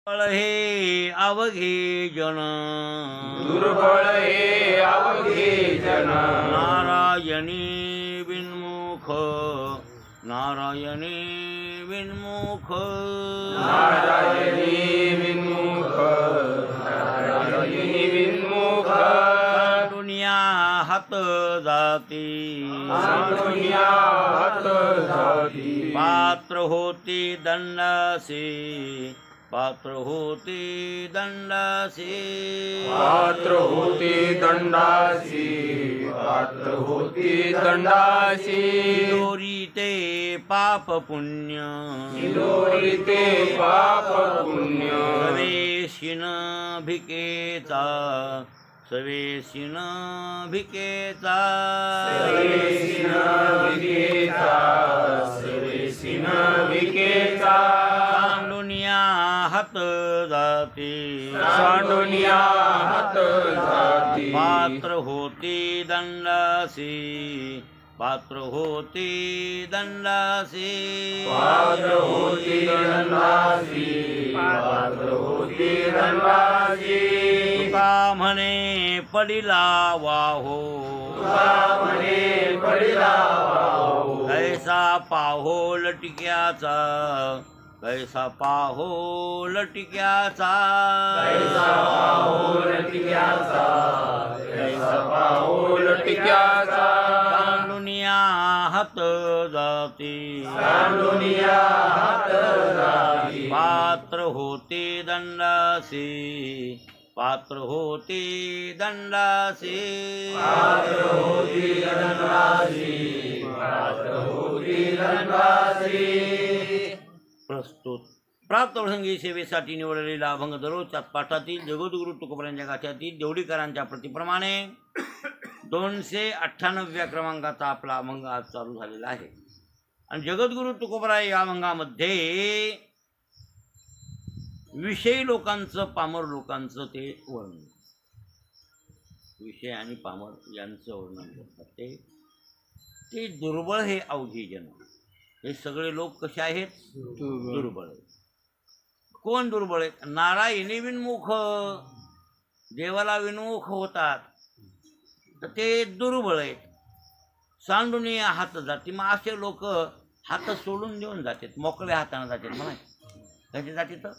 हे अवघे जन दुर्बळ हे अवघे जन नारायणी विन्मुख नारायणी विन्मुख नारायणी विन्मुख नारायणी विन्मुख दुनिया हात जाती दुनिया हात जाती पात्र होती दंडासे पात्र होती दंडासे पात्र होती दंडासी पात्र होती दंडासी दोरीते पाप पुण्य दोरीते पाप पुण्य सवेशिन भिकेचा सवेशिन भिकेचा सवेशिन विकेचा सवेशिन विकेचा सांडुनिया हात जाती सांडुनिया हात जाती पात्र होती दंडासी पात्र होती दंडासी पात्र होती दंडासी पात्र होती दंडासी तुका म्हणे पडिला वाहो तुका म्हणे पडिला वाहो कैसा पाहो लटक्याचा कैसा पाहो लटक्याचा कैसा पाहो लटक्याचा कैसा पाहो लटक्याचा सांडुनिया हात जाती सांडुनिया हात जाती पात्र होती दंडासी पात्र होती दंडासी पात्र होती दंडासी पात्र होती दंडासी प्रस्तुत प्राप्त प्रसंगी सेवेसाठी निवडलेला अभंग दररोजच्या पाठातील जगद्गुरु तुकोबरायांच्या गाथ्यातील देवडीकरांच्या प्रतिप्रमाणे 298व्या क्रमांकाचा आपला अभंग आज चालू झालेला आहे. आणि जगद्गुरु तुकोबराय या अभंगामध्ये विषयी लोकांचं पामर लोकांचं ते वर्णन विषय आणि पामर यांचं वर्णन करतात. ते दुर्बळ हे अवघे जन हे सगळे लोक कसे आहेत दुर्बळ आहेत. कोण दुर्बळ आहेत? नारायणी विन्मुख देवाला विन्मुख होतात तर ते दुर्बळ आहेत. सांडुनी हात जाती मग असे लोक हात सोडून देऊन जातात मोकळ्या हाताने जातात म्हणा कसे जाते तर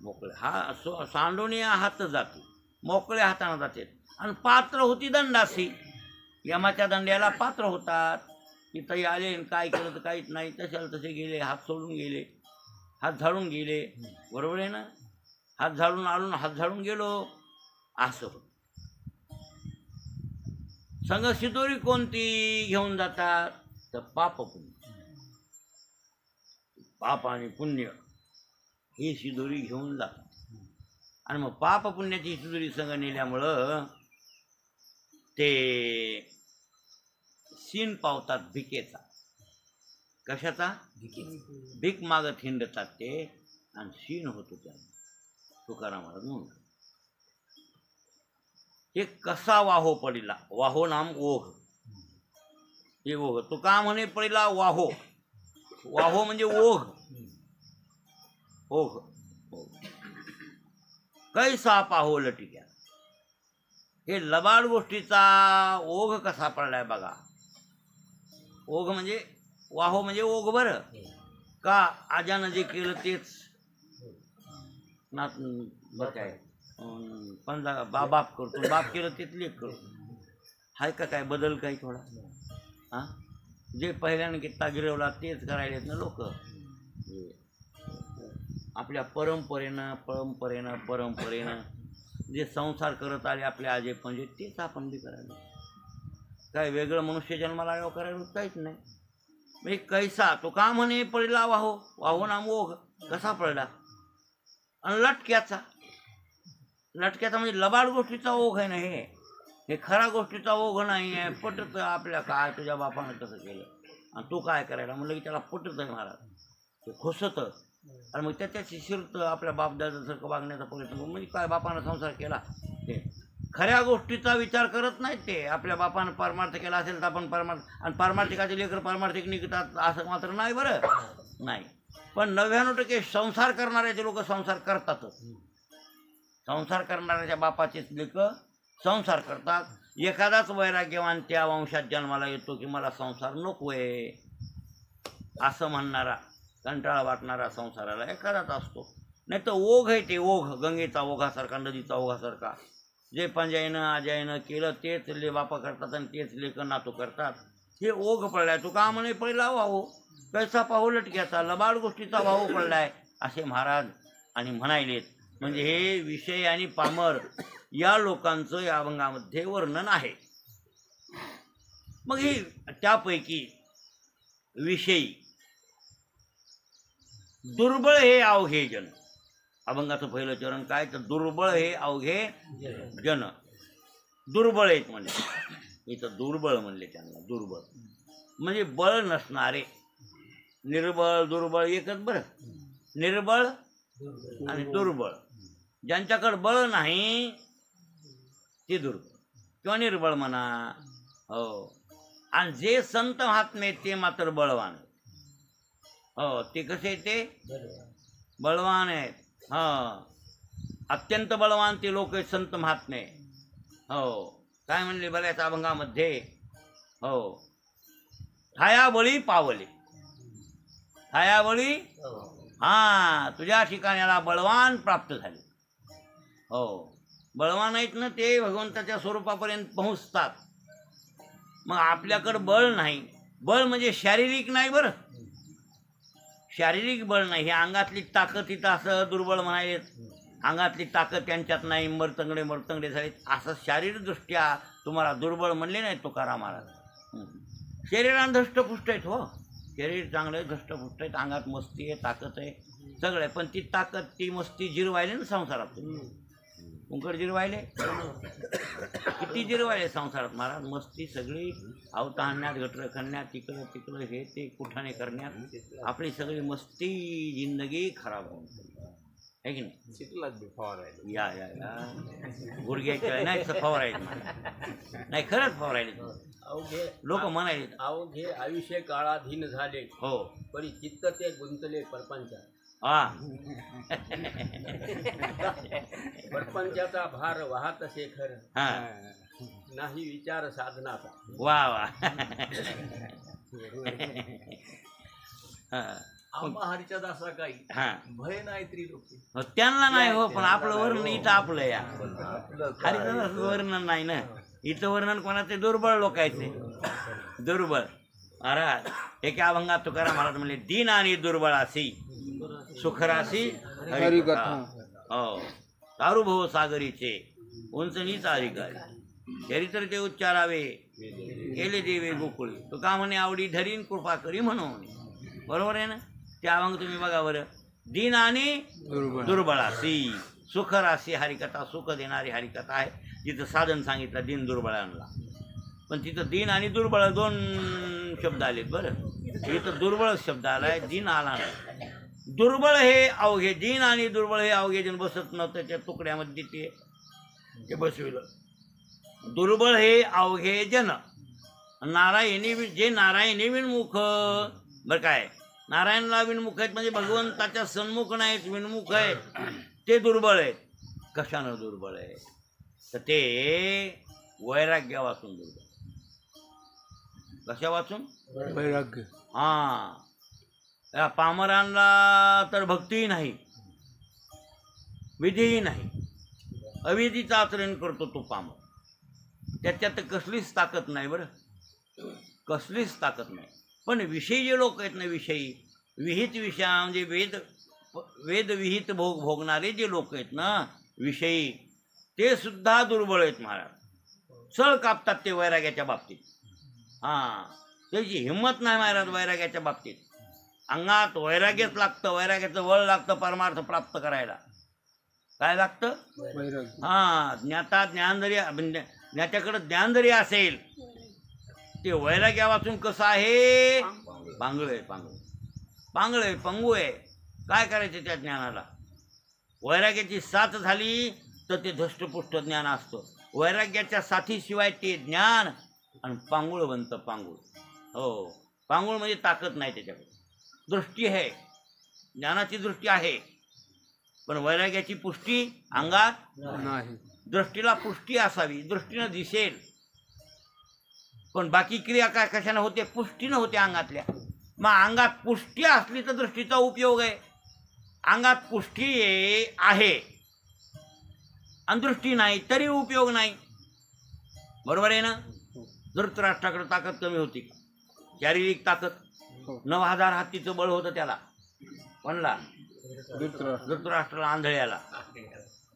मोकळे हा सांडुनी हात जाते मोकळ्या हाताने जातात आणि पात्र होती दंडासी यमाच्या दंड्याला पात्र होतात. तिथंही आले काय केलं तर काहीच नाही तशाला तसे गेले हात सोडून गेले हात झाडून गेले बरोबर आहे ना. हात झाडून आलून हात झाडून गेलो असं होत. संग शिदोरी कोणती घेऊन जातात तर पाप पुण्य पाप आणि पुण्य ही शिदोरी घेऊन जातात. आणि मग पाप पुण्याची शिदोरी संग नेल्यामुळं ते सीन पावतात भिकेचा. कशाचा? भीक मागत हिंडतात ते आणि सीन होतो त्यांना. तुकाराम महाराज म्हणून हे कसा वाहो पडिला वाहो नाम ओघ हे ओघ तुका म्हणे पडिला वाहो वाहो म्हणजे ओघ ओघ कैसा पाहो लटिक्या हे लबाड गोष्टीचा ओघ कसा पडलाय बघा. ओघ म्हणजे वाहो म्हणजे ओघ बरं का आजानं जे केलं तेच ना बरं काय पण बाप करतो बाप केलं तेच लेख करतो हाय का काय बदल काही थोडा हां जे पहिल्यानं कित्ता गिरवला तेच करायलेत ना लोक. आपल्या परंपरेनं जे संसार करत आले आपल्या आजे म्हणजे तेच आपण बी करायला काय वेगळं मनुष्य जन्माला आल्यावर करायला काहीच नाही. म्हणजे कैसा तो का म्हणे पडला वाहो वाहो नाम ओघ कसा पडला आणि लटक्याचा म्हणजे लबाड गोष्टीचा ओघ आहे ना. हे खरा गोष्टीचा ओघ नाही आहे. पटत आपल्या काय तुझ्या बापानं कसं केलं आणि तू काय करायला म्हणलं की त्याला पटत आहे महाराज ते खुसतं आणि मग त्याच्याशी शिरतं आपल्या बापदादासारखं वागण्याचा प्रयत्न म्हणजे काय बापानं संसार केला ते खऱ्या गोष्टीचा विचार करत नाहीत ते. आपल्या बापानं परमार्थ केला असेल तर आपण परमार्थ आणि परमार्थिकाचे लेकर परमार्थिक निघतात असं मात्र नाही बरं नाही. पण 99% संसार करणाऱ्याचे लोक संसार करतातच. संसार करणाऱ्याच्या बापाचेच लेक संसार करतात. एखादाच वैराग्यवान त्या वंशात जन्माला येतो की मला संसार नकोय असं म्हणणारा, कंटाळा वाटणारा संसाराला एखादाच असतो. नाही तर ओघ आहे ते ओघ, गंगेचा ओघासारखा, नदीचा ओघासारखा. जे पंजाईनं आजाईनं केलं तेच ले बापा करतात आणि तेच लेकं नातू करतात. हे ओघ पडलाय. तो का म्हणे पहिला वाहू कैसा पाहू लटक्याचा, लबाड गोष्टीचा वाहू पडलाय असे महाराज आणि म्हणायलेत. म्हणजे हे विषय आणि पामर या लोकांचं या अभंगामध्ये वर्णन आहे. मग ही त्यापैकी विषयी दुर्बळ हे अवघे जन. अभंगाचं पहिलं चरण काय तर दुर्बळ हे अवघे जन. दुर्बळ आहेत म्हणजे इथं दुर्बळ म्हणले त्यांना. दुर्बळ म्हणजे बळ नसणारे. निर्बळ दुर्बळ एकच बरं. निर्बळ आणि दुर्बळ. ज्यांच्याकडे बळ नाही ते दुर्बळ किंवा निर्बळ म्हणा. हो. आणि जे संत महात्मे ते मात्र बळवान आहेत. हो. ते कसे ते बळवान आहेत. अत्यंत बळवान ते लोक आहेत संत महात्मे. हो. काय म्हणले बऱ्याच अभंगामध्ये. हो. ठाया बळी पावले. ठाया बळी तुझ्या ठिकाणाला बळवान प्राप्त झाले. हो. बळवान आहेत ना ते भगवंताच्या स्वरूपापर्यंत पोहोचतात. मग आपल्याकडं बळ नाही. बळ म्हणजे शारीरिक नाही बरं. शारीरिक बळ नाही. हे अंगातली ताकद इथं असं दुर्बळ म्हणाले. अंगातली ताकद त्यांच्यात नाही. मरतंगडे झालेत असं शारीरदृष्ट्या तुम्हाला दुर्बळ म्हणले नाही तुकाराम महाराज. शरीरानं धष्टपुष्ट आहेत. हो. शरीर चांगलं आहे, धष्टपुष्ट आहेत. अंगात मस्ती आहे, ताकद आहे, सगळं आहे. पण ती ताकद ती मस्ती जिरवायले ना संसारात. उंकड जिरवायले. किती जिरवायले संसारात महाराज. मस्ती सगळी आवता आणण्यात, गटर खणण्यात, तिकडं तिकडं हे ते कुठाने करण्यात आपली सगळी मस्ती जिंदगी खराब होऊन आहे की नाही. शिकलाच बी फवारायला. या या या गुडघ्याच्या नाही फवारायला नाही. खरंच फवारायला अवघे लोक म्हणाले. अवघे आयुष्य काळाधीन झाले. हो. परी चित्त ते गुंतले परपंचात. परपंचाचा भार वाहत शेखर. नाही विचार साधनाचा. वा वा. आंबा हरीच्या दासा काही भय नाही त्रिलोकी. त्यांना नाही हो. पण आपलं वर्णन इथं आपलं या हरिदास वर्णन नाही ना. इथं वर्णन कोणाचे दुर्बळ लोकायचे. दुर्बळ महाराज. एका अभंगात तुकाराम महाराज म्हणले दीन आणि दुर्बळासी सुखरासी हरिकथा. हो. तारुभव सागरीचे उंच नीच अधिकारी चरित्र ते उच्चारावे केले देवे गोकुळी. तो का म्हणे आवडी धरीन कृपा करी म्हणून. बरोबर आहे ना. ते अभंग तुम्ही बघा बरं. दीन आणि दुर्बळासी सुखरासी हरिकथा. सुख देणारी हरिकथा आहे. तिथं साधन सांगितलं दीन दुर्बळांना. पण तिथं दीन आणि दुर्बळ दोन शब्द आलेत बरं. इथं दुर्बळ शब्द आलाय, दीन आला नाही. दुर्बळ हे अवघे. दीन आणि दुर्बळ हे अवघे जण बसत नव्हतं त्या तुकड्यामध्ये ते बसविलं. दुर्बळ हे अवघे जन. नारायणी जे नारायणी विनमुख. बरं काय नारायणला विनमुख आहेत म्हणजे भगवंताच्या सन्मुख नाहीत, विनमुख आहेत. ते दुर्बळ आहेत. कशानं दुर्बळ आहे तर ते वैराग्य वाचून दुर्बळ. कशा वाचून? वैराग्य. या पामरांना तर भक्तीही नाही, विधीही नाही. अविधीचं आचरण करतो तो पामर. त्याच्यात कसलीच ताकद नाही बरं. कसलीच ताकद नाही. पण विषयी जे लोक आहेत ना, विषयी विहित विषया म्हणजे वेद विहित भोगणारे जे लोक आहेत ना विषयी, ते सुद्धा दुर्बळ आहेत महाराज. सळ कापतात ते वैराग्याच्या बाबतीत. त्याची हिंमत नाही महाराज वैराग्याच्या बाबतीत. अंगात वैराग्यच लागतं. वैराग्याचं बळ लागतं परमार्थ प्राप्त करायला. काय लागतं? ज्ञाता ज्ञान जरी ज्ञात्याकडे ज्ञान जरी असेल ते वैराग्या वाचून कसं आहे? पांगळ आहे. पांगळ आहे, पंगू आहे. काय करायचं त्या ज्ञानाला? वैराग्याची साथ झाली तर ते धष्टपुष्ट ज्ञान असतं. वैराग्याच्या साथीशिवाय ते ज्ञान आणि पांगुळ बनतं. पांगुळ. हो. पांगुळ म्हणजे ताकद नाही त्याच्याकडे. दृष्टी आहे ज्ञानाची दृष्टी आहे, पण वैराग्याची पुष्टी अंगात नाही. दृष्टीला पुष्टी असावी, दृष्टीनं दिसेल. पण बाकी क्रिया काय कशाने होते? पुष्टीनं होते अंगातल्या. मग अंगात पुष्टी असली तर दृष्टीचा उपयोग आहे. अंगात पुष्टी आहे आणि दृष्टी नाही तरी उपयोग नाही. बरोबर आहे ना? धृतराष्ट्राकडे ताकद कमी होती, शारीरिक ताकद. 9,000 हत्तीचं बळ होतं त्याला. कोणला? धृतराष्ट्राला, आंधळ्याला.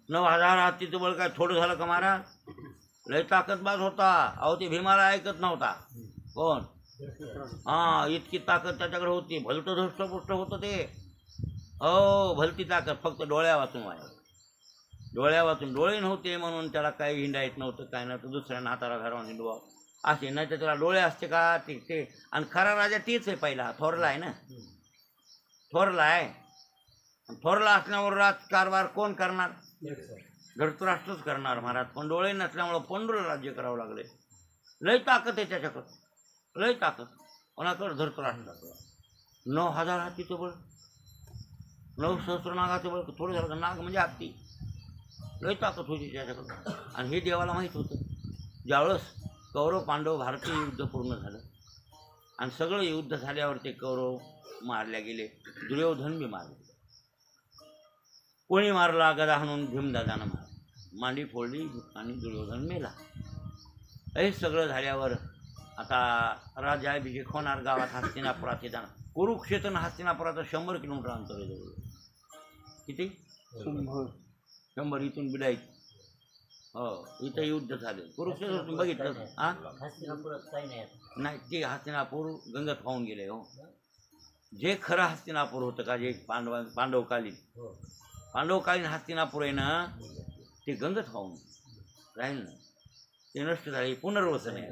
9,000 हत्तीचं बळ काय थोडं झालं का महाराज? लय ताकदबाज होता. अहो ते भीमाला ऐकत नव्हता. कोण? हा, इतकी ताकद त्याच्याकडे होती. भलतं धष्टपुष्ट होतं ते. हो, भलती ताकद. फक्त डोळ्या वाचून आहे. डोळ्या वाचून. डोळे नव्हते म्हणून त्याला काही हिंडा येत नव्हतं, काय नव्हतं. दुसऱ्या हाताला घरावर हिंडवा असे नाही तर त्याला डोळे असते का ते. आणि खरा राजा तेच आहे पहिला. थोरला आहे ना, थोरला आहे. थोरला असल्यावर राजकारभार कोण करणार? धृतराष्ट्रच करणार महाराज. पण डोळे नसल्यामुळं पंडूला राज्य करावं लागले. लय ताकद आहे त्याच्याकडं, लय ताकद. कोणाकडं? धृतराष्ट्राकडं. 9,000 हत्तीचं बळ, 9 सहस्र नागाचं बळ. थोडं झालं नाग म्हणजे हत्ती. लय ताकद होती त्याच्याकडं. आणि हे देवाला माहीत होतं. ज्यावेळेस कौरव पांडव भारतीय युद्ध पूर्ण झालं आणि सगळं युद्ध झाल्यावर ते कौरव मारल्या गेले. दुर्योधन बी मारले. कोणी मारला? गदा हाणून भीमदादानं मारला. मांडी फोडली आणि दुर्योधन मेला. हे सगळं झाल्यावर आता राज्याभिषेक होणार. गावात हस्तिनापुरात येताना कुरुक्षेत्र आणि हस्तिनापुराचं 100 किलोमीटर अंतर आहे जवळ. किती? 100. इथून बिडाईत. हो, इथं युद्ध झाले. कुरुक्षेत्र तुम्ही बघितलं? हा, नाही, ते हस्तिनापूर गंगेत वाहून गेले. हो, जे खरं हस्तिनापूर होतं का, जे पांडवकालीन हस्तिनापूर आहे ना, ते गंगेत वाहून राहील ना. ते नष्ट झाले. पुनर्वसन आहे.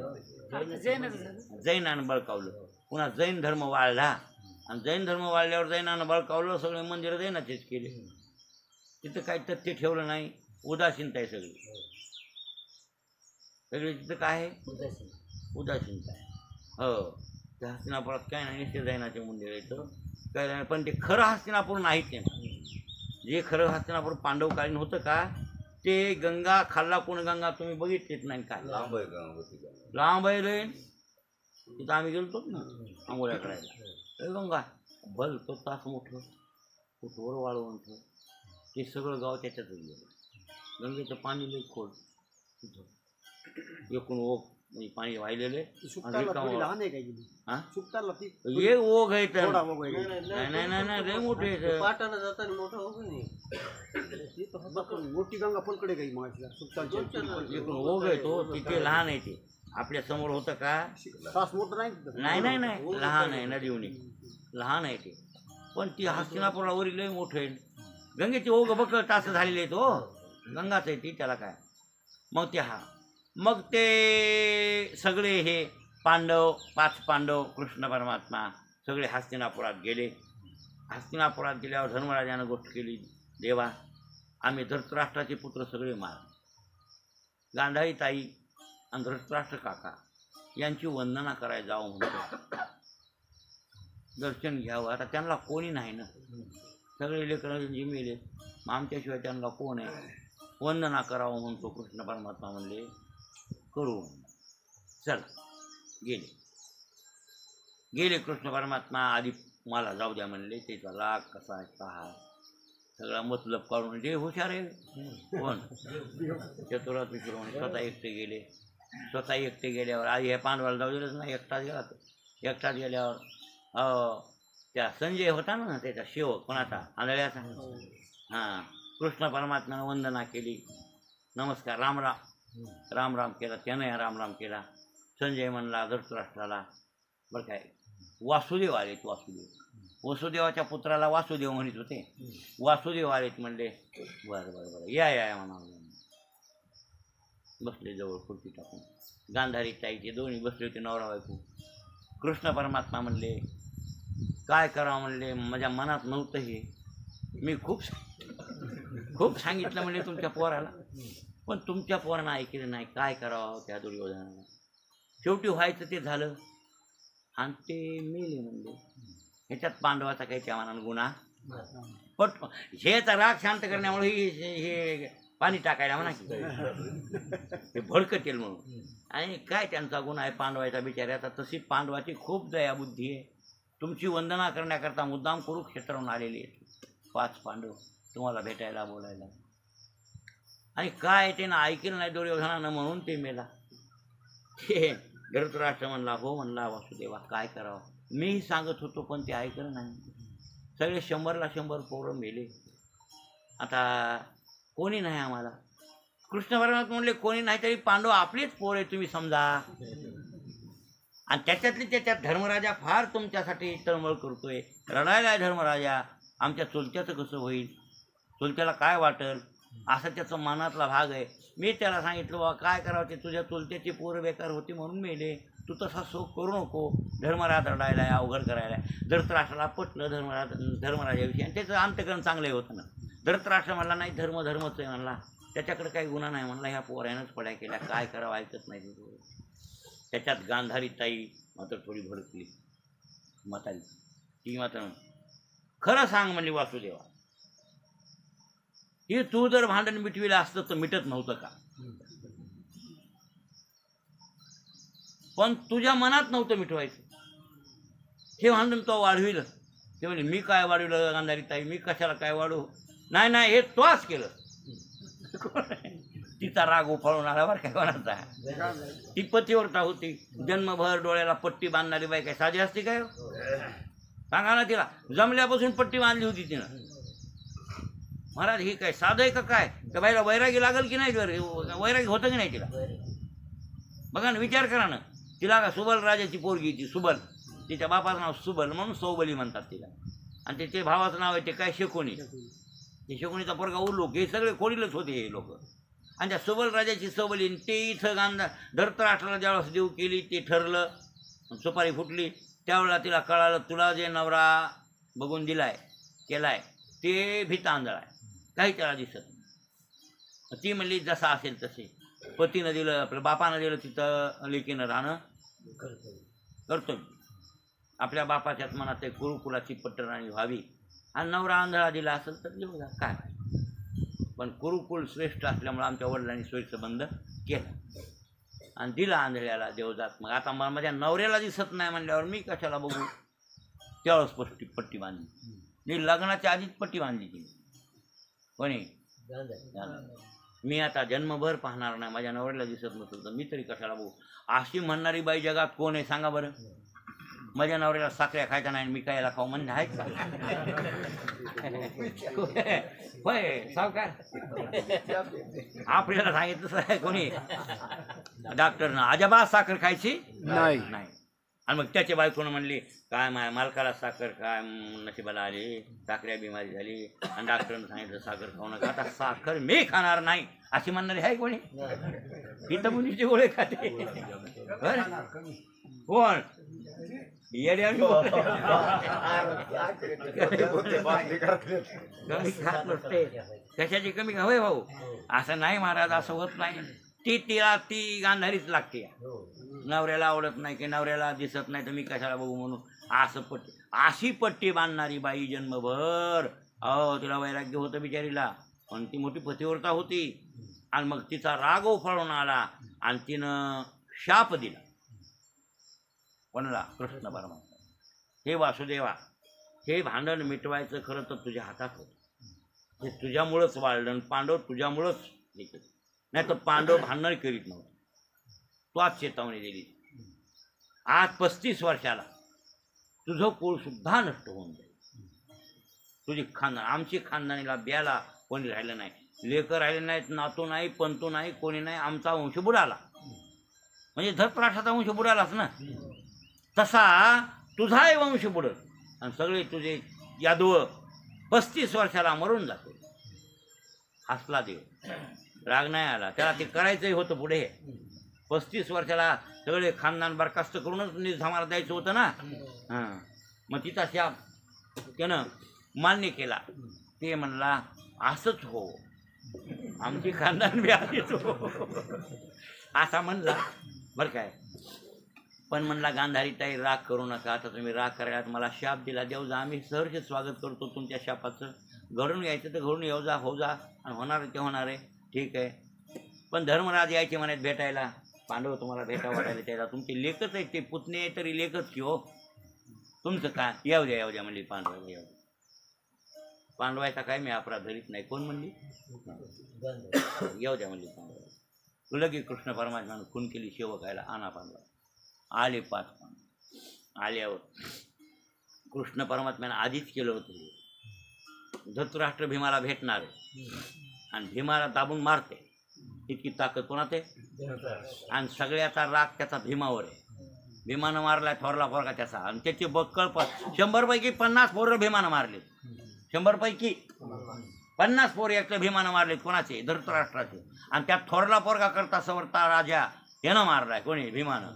जैनानं बळकावलं. पुन्हा जैन धर्म वाढला आणि जैन धर्म वाढल्यावर जैनानं बळकावलं. सगळे मंदिरं जैनाचेच केले. तिथं काही तथ्य ठेवलं नाही. उदासीनता आहे सगळी. तिथं काय आहे? उदासीनता आहे. हो, त्या हस्तिनापुरात काय नाही, निश्चित जैनाचे मंदिर येतं काय नाही. पण ते खरं हस्तिनापूर नाहीच आहे. जे खरं हस्तिनापूर पांडवकालीन होतं का, ते गंगा खाल्ला. कोण गंगा तुम्ही बघितलीच नाही काय? लांब आहे रे. तिथं आम्ही गेलतो ना आंघोळ्या करायला. गंगा भल तो तास मोठं, कुठवर वाळवंट, ते सगळं गाव त्याच्यातच गेलं. गंगेचं पाणी लई खोल. तिथं एकूण ओघ म्हणजे पाणी वाहिलेले. एक ओघ आहे तर नाही लय मोठे. मोठी गंगा पलकडे काही एकूण ओघ आहे तो. तिथे लहान आहे ते. आपल्या समोर होतं का? नाही लहान आहे. नदीवणी लहान आहे ते. पण ती हस्तिनापुरावरील लय मोठं आहे. गंगेचे ओघ बकळ तास झालेले आहेत. हो, गंगाच आहे ती. त्याला काय मग ते सगळे हे पांडव, 5 पांडव, कृष्ण परमात्मा सगळे हस्तिनापुरात गेले. हस्तिनापुरात गेल्यावर धर्मराजानं गोष्ट केली, देवा आम्ही धृतराष्ट्राचे पुत्र सगळे मार. गांधारी ताई आणि धृतराष्ट्र काका यांची वंदना करायला जावं म्हणतो. दर्शन घ्यावं. आता त्यांना कोणी नाही ना, सगळे लेकरं जे मेले. मग आमच्याशिवाय त्यांना कोण आहे? वंदना करावं म्हणतो. कृष्ण परमात्मा म्हणले करू. चल गेले कृष्ण परमात्मा. आधी मला जाऊ द्या म्हणले. त्याचा राग कसा आहे का सगळा मतलब काढून. जे हुशार आहे कोण? चतुरात विचारून स्वतः एकटे गेल्यावर आधी ह्या पांडवाला जाऊ दिलंच नाही. एकटाच गेला. एकटाच गेल्यावर त्या संजय होता ना त्याचा सेवक, कोणाचा? आंधळ्याचा. हां, कृष्ण परमात्म्यानं वंदना केली. नमस्कार, राम राम केला. त्यानं राम केला. संजय म्हणला धृतराष्ट्राला, बरं काय वासुदेव आलेत. वसुदेवाच्या पुत्राला वासुदेव म्हणत होते. वासुदेव आलेत म्हणले. बरं या म्हणा. बसले जवळ खुर्ची टाकून. गांधारी ताईचे दोन्ही बसले होते, नवरा बायको. कृष्ण परमात्मा म्हणले काय करावं म्हणले, माझ्या मनात नव्हतं हे. मी खूप सांगितलं म्हणजे तुमच्या पोराला, पण तुमच्या पोरानं ऐकलं नाही. काय करावं त्या दुर्योधनानं? शेवटी व्हायचं ते झालं आणि ते मेले म्हणले. ह्याच्यात पांडवाचा काही त्या मनानं गुन्हा पट हे तर राग शांत करण्यामुळे हे पाणी टाकायला म्हणा की हे भडकतेल म्हणून. आणि काय त्यांचा गुण आहे पांडवाचा बिचाऱ्याचा. तशी पांडवाची खूप दयाबुद्धी आहे. तुमची वंदना करण्याकरता मुद्दाम कुरुक्षेत्रावरून आलेली आहेत 5 पांडव तुम्हाला भेटायला बोलायला. आणि काय त्यानं ऐकलं नाही दुर्योधनानं म्हणून ते मेला. ते धृतराष्ट्र म्हणला हो म्हणला वासुदेवा काय करावं. मीही सांगत होतो पण ते ऐकलं नाही. सगळे 100ला 100 पोरं मेले. आता कोणी नाही आम्हाला. कृष्ण परमात्मा म्हणले कोणी नाही तरी पांडव आपलीच पोर आहे तुम्ही समजा. आणि त्याच्यातली त्याच्यात धर्मराजा फार तुमच्यासाठी तळमळ करतोय. रडायला आहे धर्मराजा. आमच्या चुलत्याचं कसं होईल. चुलत्याला काय वाटेल असा त्याचा मनातला भाग आहे. मी त्याला सांगितलं बाबा काय करावं ते तुझ्या चुलत्याची पोरं बेकार होती म्हणून मेले. तू तसा शोक करू नको. धर्मराज रडायला आहे अवघड करायला आहे. धृतराष्ट्राला पटलं धर्मराजाविषयी आणि त्याचं अंतकरण चांगलं होतं ना. धृतराष्ट्र म्हणला नाही धर्मच आहे म्हणला. त्याच्याकडे काही गुन्हा नाही म्हणला. ह्या पोऱ्यानंच पड्या केल्या काय करावं ऐकत नाही. त्याच्यात गांधारी ताई मात्र थोडी भडकली म्हातारी. ती मात्र खरं सांग म्हणली वासुदेवा हे तू जर भांडण मिटविलं असतं तर मिटत नव्हतं का. पण तुझ्या मनात नव्हतं मिटवायचं. हे भांडण तो वाढविलं. ते म्हणजे मी काय वाढविलं गांधारी ताई मी कशाला काय वाढवू. नाही नाही हे तोच केलं. तिचा राग उफाळून आला बरं काय कोणाचा. ती पतिव्रता होती. जन्मभर डोळ्याला पट्टी बांधणारी बाई काय साधी असते काय. सांगा ना तिला जमल्यापासून पट्टी बांधली होती तिनं. महाराज ही काय साधं आहे का काय. त्या बाईला वैरागी लागल की नाही. वैरागी होतं की नाही तिला. बघा ना विचार करा ना. तिला का सुबल राजाची पोरगी ती सुबल. तिच्या बापाचं नाव सुबल म्हणून सौबली म्हणतात तिला. आणि त्याच्या भावाचं नाव आहे ते काय शकुनी. ते शकुनीचा पोरगा उल्लोक. हे सगळे खोडीलच होते हे लोक. आणि त्या सुबल राजाची सौबली ते इथं धृतराष्ट्राला ज्यावेळेस देऊ केली ते ठरलं सुपारी फुटली त्यावेळेला तिला कळालं तुला जे नवरा बघून दिलाय केलाय ते भीता आंधळा आहे काही त्याला दिसत नाही. ती म्हणली जसा असेल तसे. पतीनं दिलं आपल्या बापानं दिलं तिथं लेकीनं राहणं कर्तव्य. आपल्या बापाच्याच मनात ते कुरुकुलाची पटराणी व्हावी. आणि नवरा आंधळा दिला असेल तर देऊ द्या काय. पण कुरुकुल श्रेष्ठ असल्यामुळे आमच्या वडिलांनी सोयीसंबंध केला आणि दिला आंधळ्याला देवजात. मग आता मला माझ्या नवऱ्याला दिसत नाही म्हणल्यावर मी कशाला बघू. त्यावेळेस पट्टी बांधली. मी लग्नाच्या आधीच पट्टी बांधली ती. कोणी मी आता जन्मभर पाहणार नाही. माझ्या नवऱ्याला दिसत नसेल तर मी तरी कशाला बघू. अशी म्हणणारी बाई जगात कोण आहे सांगा बरं. माझ्या नवऱ्याला साखऱ्या खायच्या नाही मी कायला खाऊ म्हणजे आहेत का. होय सावकार आपल्याला सांगितलं कोणी डॉक्टरनं अजिबात साखर खायची नाही. आणि मग त्याच्या बायकोनं म्हणली काय मालकाला साखर काय नशिबाला आली साखऱ्या बिमारी झाली आणि डॉक्टरनं सांगितलं साखर खाऊ नका. आता साखर मी खाणार नाही अशी म्हणणारी आहे कोणी. ही तर मुलीची गोळे खाते कोण कमी खात नसते कशाची कमी होय भाऊ. असं नाही महाराज असं होत नाही. ती गांधारीच लागते. नवऱ्याला आवडत नाही की नवऱ्याला दिसत नाही तर मी कशाला बघू म्हणून असं अशी पट्टी बांधणारी बाई जन्मभर. अहो तिला वैराग्य होतं बिचारीला पण ती मोठी पतिव्रता होती. आणि मग तिचा राग उफाळून आला आणि तिनं शाप दिला कोणाला कृष्ण परमात्मा. हे वासुदेवा हे भांडण मिटवायचं खरं तर तुझ्या हातात होतं. हे तुझ्यामुळंच वाढलं. पांडव तुझ्यामुळंच हे केलं नाही तर पांडव भांडण करीत नव्हतं. तू आज चेतावणी दिली. आज 35 वर्षाला तुझं कुळ सुद्धा नष्ट होऊन जाईल. तुझी आमची खानदानीला ब्याला कोणी राहिलं नाही. लेकर राहिले नाहीत नातू नाही पंतू नाही कोणी नाही. आमचा वंश बुडाला म्हणजे धृतराष्ट्राचा वंश बुडालाच ना. तसा तुझाही वंश बुडत आणि सगळे तुझे यादव 35 वर्षाला मरून जाते. हसला देव राग नाही आला त्याला. ते करायचंही होतं पुढे. 35 वर्षाला सगळे खानदान बरखास्त करूनच निजामाला द्यायचं होतं ना. हां मग तिचा शाप त्यानं मान्य केला. ते म्हणला असंच हो आमची खानदान बी आलीच हो असा म्हणला बरं काय. पण म्हणला गांधारी ताई राग करू नका, आता तुम्ही राग करायला मला शाप दिला, देव जा, आम्ही सहर्ष स्वागत करतो तुमच्या शापाचं, घडून यायचं तर घडून येऊ जा, हो जा, आणि होणार ते होणार आहे, ठीक आहे. पण धर्मराज यायचे म्हणात भेटायला, पांडव तुम्हाला भेटा वाटायला त्याला, तुमचे लेखच आहेत ते, पुतणे तरी लेखच की हो, तुमचं काय, येऊ द्या म्हणली पांडव, येऊ द्या. पांडवायचा काय मी अपराध धरीत नाही, कोण म्हणली, येऊ द्या म्हणली पांडव. तुला की कृष्ण परमात्म्यानं खून केली सेवकायला, आणा पांडव. आले 5 पांडव. आल्यावर कृष्ण परमात्म्यानं आधीच केलं होतं, धृतराष्ट्र भीमाला भेटणार आहे आणि भीमाला दाबून मारते, इतकी ताकद कोणात आहे, आणि सगळ्याचा राग त्याचा भीमावर आहे. भीमानं मारलाय थोरला पोरगा त्याचा, आणि त्याची बक्कळ 100 पैकी 50 पोरं भीमानं मारले, 100 पैकी 50 पोरं एकट्या भीमानं मारले, कोणाचे, धृतराष्ट्राचे, आणि त्यात थोरला पोरगा करता सवरता राजा यानं मारलाय, कोणी, भीमानं.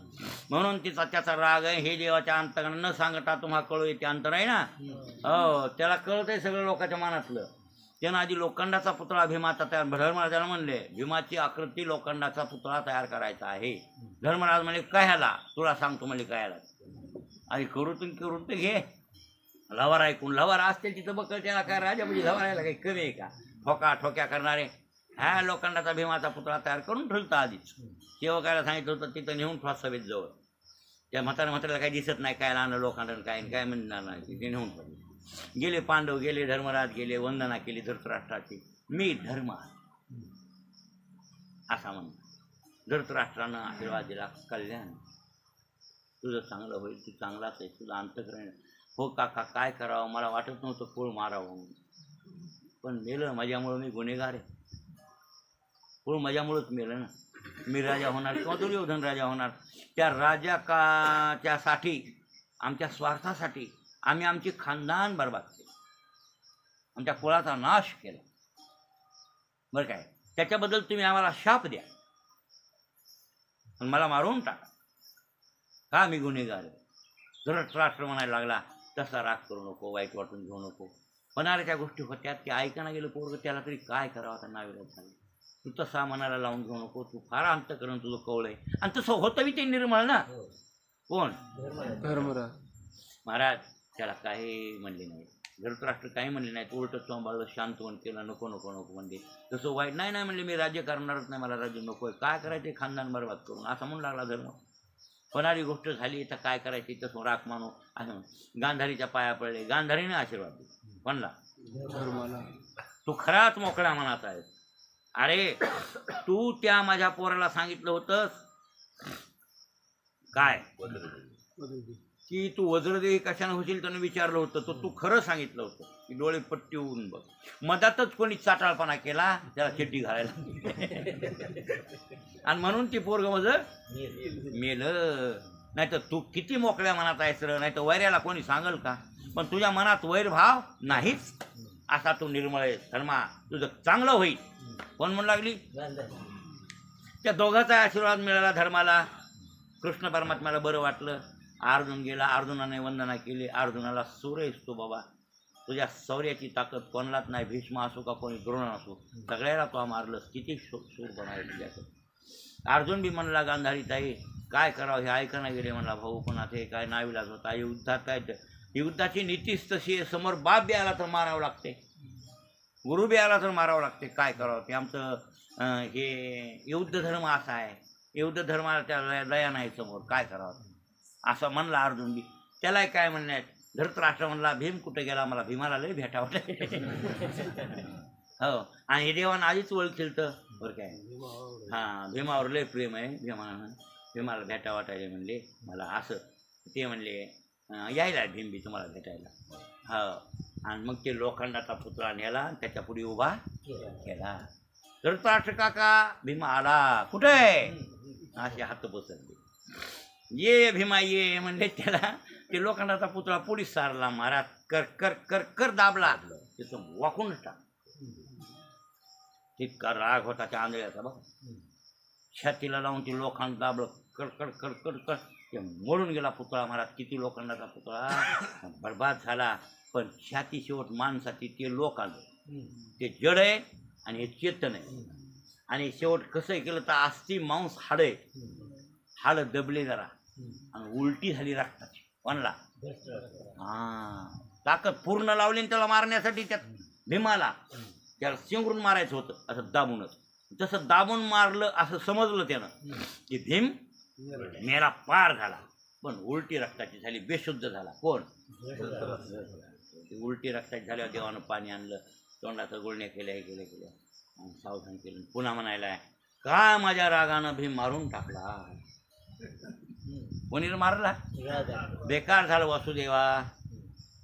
म्हणून त्याचा राग आहे. हे देवाच्या अंतकरणानं न सांगता तुम्हाला कळू येते, अंतर आहे ना, हो, त्याला कळत आहे सगळं लोकांच्या मनातलं. त्यानं आधी लोखंडाचा पुतळा भीमाचा तयार, धर्मराजाला म्हणले भीमाची आकृती लोखंडाचा पुतळा तयार करायचा आहे. धर्मराज म्हणले काय ह्याला, तुला सांगतो म्हणले काय ह्याला, आधी करून तर घे. लवार ऐकून, लवार असते तिथं बघ, त्याला काय राजा म्हणजे लवारायला काही कमी आहे का, ठोक्या करणारे. ह्या लोखंडाचा भीमाचा पुतळा तयार करून ठेवता आधीच, सेवकायला सांगितलं होतं तिथं नेऊन ठेवा सभेत जवळ. त्या म्हाताऱ्याला काही दिसत नाही, काय लहान लोखंडानं काय म्हणणार नाही, तिथे नेऊन ठेवलं. गेले पांडव, गेले धर्मराज, गेले, वंदना केली धृतराष्ट्राची, मी धर्म असा म्हणतो. धृतराष्ट्रानं आशीर्वाद दिला, कल्याण तुझं चांगलं होईल, तू चांगलाच आहे, तुझं अंतकरण. हो काका काय करावं, मला वाटत नव्हतं कोळ मारावं, पण मेलं माझ्यामुळं, मी गुन्हेगार आहे, कोळ माझ्यामुळंच मेलं ना. मी राजा होणार किंवा दुर्योधन राजा होणार, त्या राजा त्यासाठी, आमच्या स्वार्थासाठी आम्ही आमची खानदान बरबाद केलं, आमच्या कुळाचा नाश केला, बरं काय. त्याच्याबद्दल तुम्ही आम्हाला शाप द्या आणि मला मारून टाका, का मी गुन्हेगार आहे. धृतराष्ट्र म्हणायला लागला तसा राग करू नको, वाईट वाटून घेऊ नको, होणाऱ्या गोष्टी होत्या, ते ऐकायला गेलं पोरगं, त्याला तरी काय करावं, आता नाविलाज झालं. तू तसा मनाला लावून घेऊ नको, तू फार अंतकरण तुझं कवळ आहे, आणि तसं होतं बी ते निर्मळ ना. कोण, धर्मराज महाराज. त्याला काही म्हणले नाही, धृतराष्ट्र काही म्हणले नाही, उलट चोंबाळलं, शांतवन केलं, नको नको नको म्हणजे, तसं वाईट नाही म्हणले, मी राज्य करणारच नाही, मला राज्य नको आहे, काय करायचे खानदान बरबाद करून, असं म्हणू लागला धर्म. होणारी गोष्ट झाली तर काय करायची, तसं राख मानू असं. गांधारीच्या पाया पडले, गांधारीने आशीर्वाद दिला कोणला, धर्माला. तू खराच मोकळ्या मनाचा आहे. अरे तू त्या माझ्या पोराला सांगितलं होतंस काय की तू वज्रदेही कशाने होशील, त्यानं विचारलं होतं, तर तू खरं सांगितलं होतं की डोळे पट्टी होऊन बघ. मधातच कोणी चाटाळपणा केला, त्याला चड्डी घालायला आणि म्हणून ती पोरग माझं मेलं. नाही तर तू किती मोकळ्या मनात आहेस र, नाही तर वैऱ्याला कोणी सांगल का, पण तुझ्या मनात वैरभाव नाहीच, असा तू निर्मळ आहे. धर्मा तुझं चांगलं होईल. कोण म्हणू लागली, त्या दोघांचा आशीर्वाद मिळाला धर्माला. कृष्ण परमात्म्याला बरं वाटलं. अर्जुन गेला, अर्जुनाने वंदना केली. अर्जुनाला सूर्यस तू बाबा, तुझ्या शौर्याची ताकद कोणालाच नाही, भीष्म असो का कोणी द्रोण असो, सगळ्याला तो मारलंस, किती सूर बनावे तुझ्याकडे. अर्जुन बी म्हणला गांधारी ताई काय करावं हे ऐकायला गेले, म्हणला भाऊ पण आता हे काय नाविलाज होता, युद्धात काय, युद्धाची नीतीच तशी आहे, समोर बाप बी आला तर मारावं लागते, गुरु बी आला तर मारावं लागते, काय करावं ते आमचं हे युद्ध धर्म असा आहे, युद्ध धर्माला त्या दया नाही समोर, काय करावं असं म्हणला अर्जुन बी. त्यालाही काय म्हणण्यात, धृतराष्ट्र म्हणला भीम कुठे गेला, मला भीमाला लय भेटावं हो, आणि हे देवानं आधीच ओळखील तर बरं काय, हां भीमावर लय प्रेम आहे, भीमाला भेटा वाटायला म्हणले मला असं. ते म्हणले यायला भीम बी तुम्हाला भेटायला. हो, आणि मग ते लोखंडाचा पुतळा नेला आणि त्याच्या पुढे उभा केला. धृतराष्ट्र काका भीमा आला, कुठे असे हात बसरले, ये भीमा ये म्हणले त्याला. ते लोखंडाचा पुतळा पुढे सारला, महाराज कर कर कर कर दाबला, तिथं वाकूनच टाक. इतका राग होता त्या आंधळ्याचा बघ, छातीला लावून ते लोखंड दाबलं, कर कर कर कर कर, ते मोडून गेला पुतळा. महाराज किती लोखंडाचा पुतळा बरबाद झाला. पण छाती शेवट माणसाची ते लोक आलं, ते जड आहे आणि हे चेतन आहे. आणि शेवट कसं केलं तर आस्ती मांस हाड आहे, हाड दबले जरा, आणि उलटी झाली रक्ताची. कोणला? हा, ताकद पूर्ण लावली आणि त्याला मारण्यासाठी त्या भीमाला. त्याला शिंगरून मारायचं होतं असं दाबूनच. तसं दाबून मारलं असं समजलं त्यानं की भीम मेला पार झाला, पण उलटी रक्ताची झाली, बेशुद्ध झाला. कोण? उलटी रक्ताची झाल्यावर देवानं पाणी आणलं, तोंडाचं गुळण्या केल्या आणि सावधान केलं. पुन्हा म्हणायला, काय माझ्या रागानं भीम मारून टाकला. कोणी मारला? बेकार झालं वासुदेवा,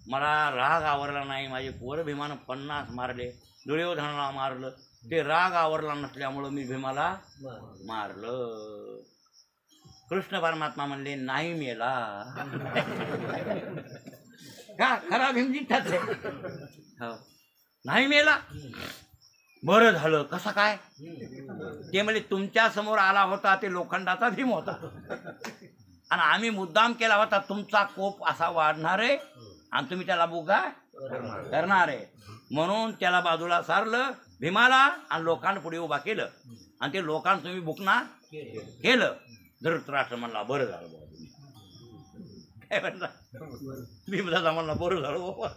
मला राग आवरला नाही. माझे पोर भीमानं 50 मारले, दुर्योधनाला मारलं, ते राग आवरला नसल्यामुळं मी भीमाला मारलं. कृष्ण परमात्मा म्हणले, नाही मेला. का खरा भीम जिंकतात? हो, नाही मेला. बरं झालं. कसं काय? ते म्हणजे तुमच्या समोर आला होता ते लोखंडाचा भीम होता, आणि आम्ही मुद्दाम केला होता तुमचा कोप असा वाढणार आहे आणि तुम्ही त्याला बुगा करणार आहे, म्हणून त्याला बाजूला सारलं भीमाला आणि लोकांना पुढे उभा केलं, आणि ते लोकांना तुम्ही बुकना केलं. धृतराष्ट्र म्हणला, बरं झालं बाबा. काय म्हणला? भीमदादा म्हणला, बरं झालं बाबा.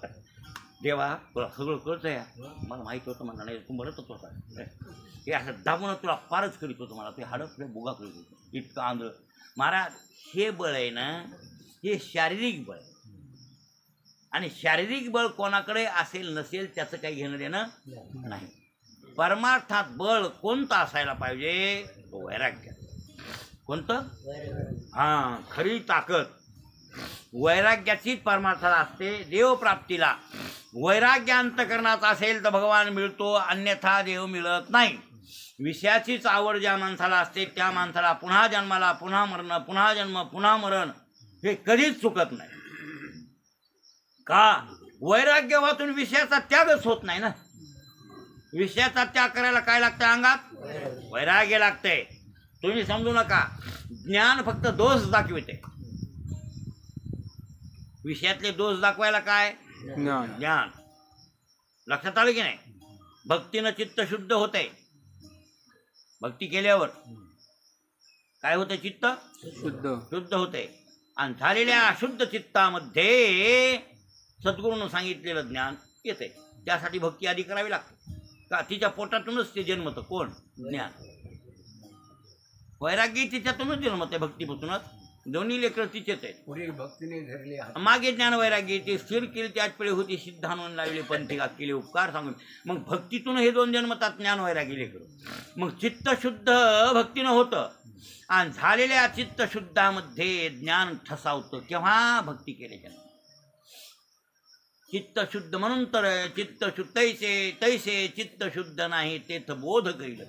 देवा, तुला सगळं कळतंय, मला माहिती होतं म्हणा, नाही तू म्हणतच होता. हे असं दाबून तुला फारच करीत होतं, मला ते हाडं तुला बुगा करीत होतं, इतकं आंधळ. महाराज, हे बळ आहे ना, हे शारीरिक बळ आहे, आणि शारीरिक बळ कोणाकडे असेल नसेल त्याचं काही घेणं देणं नाही. परमार्थात बळ कोणतं असायला पाहिजे? वैराग्य. कोणतं? हां, खरी ताकद वैराग्याचीच परमार्थाला असते. देवप्राप्तीला वैराग्य अंतःकरणाचा असेल तर भगवान मिळतो, अन्यथा देव मिळत नाही. विषयाचीच आवड ज्या माणसाला असते त्या माणसाला पुन्हा जन्माला, पुन्हा मरण, पुन्हा जन्म, पुन्हा मरण हे कधीच चुकत नाही. का? वैराग्य वाचून विषयाचा त्यागच होत नाही ना. विषयाचा त्याग करायला काय लागतं? अंगात वैराग्य लागतंय. तुम्ही समजू नका, ज्ञान फक्त दोष दाखविते. विषयातले दोष दाखवायला काय? ज्ञान. लक्षात आलं की नाही? भक्तीनं चित्त शुद्ध होते. भक्ती केल्यावर काय होते? चित्त शुद्ध होते. आणि झालेल्या अशुद्ध चित्तामध्ये सद्गुरूनं सांगितलेलं ज्ञान येते. त्यासाठी भक्ती आधी करावी लागते. का? तिच्या पोटातूनच ते जन्मतं. कोण? ज्ञान. वैराग्य तिच्यातूनच जन्मते, भक्तीपासूनच. दोन्ही लेकर तिचेच आहेत. पुढे भक्तीने धरले मागे ज्ञान वैराग्य ते स्थिर केली, त्याच पिढी होती सिद्ध आणून लावले, पंथिका केले उपकार सांगून. मग भक्तीतून हे दोन जन्मतात, ज्ञान वैराग्य लेकर. मग चित्त शुद्ध भक्तीनं होतं, आणि झालेल्या चित्तशुद्धामध्ये ज्ञान ठसावतं. केव्हा? भक्ती केल्याच्या. चित्तशुद्ध म्हणून तर चित्तशुद्ध तैसे चित्तशुद्ध नाही तेथ बोध करील.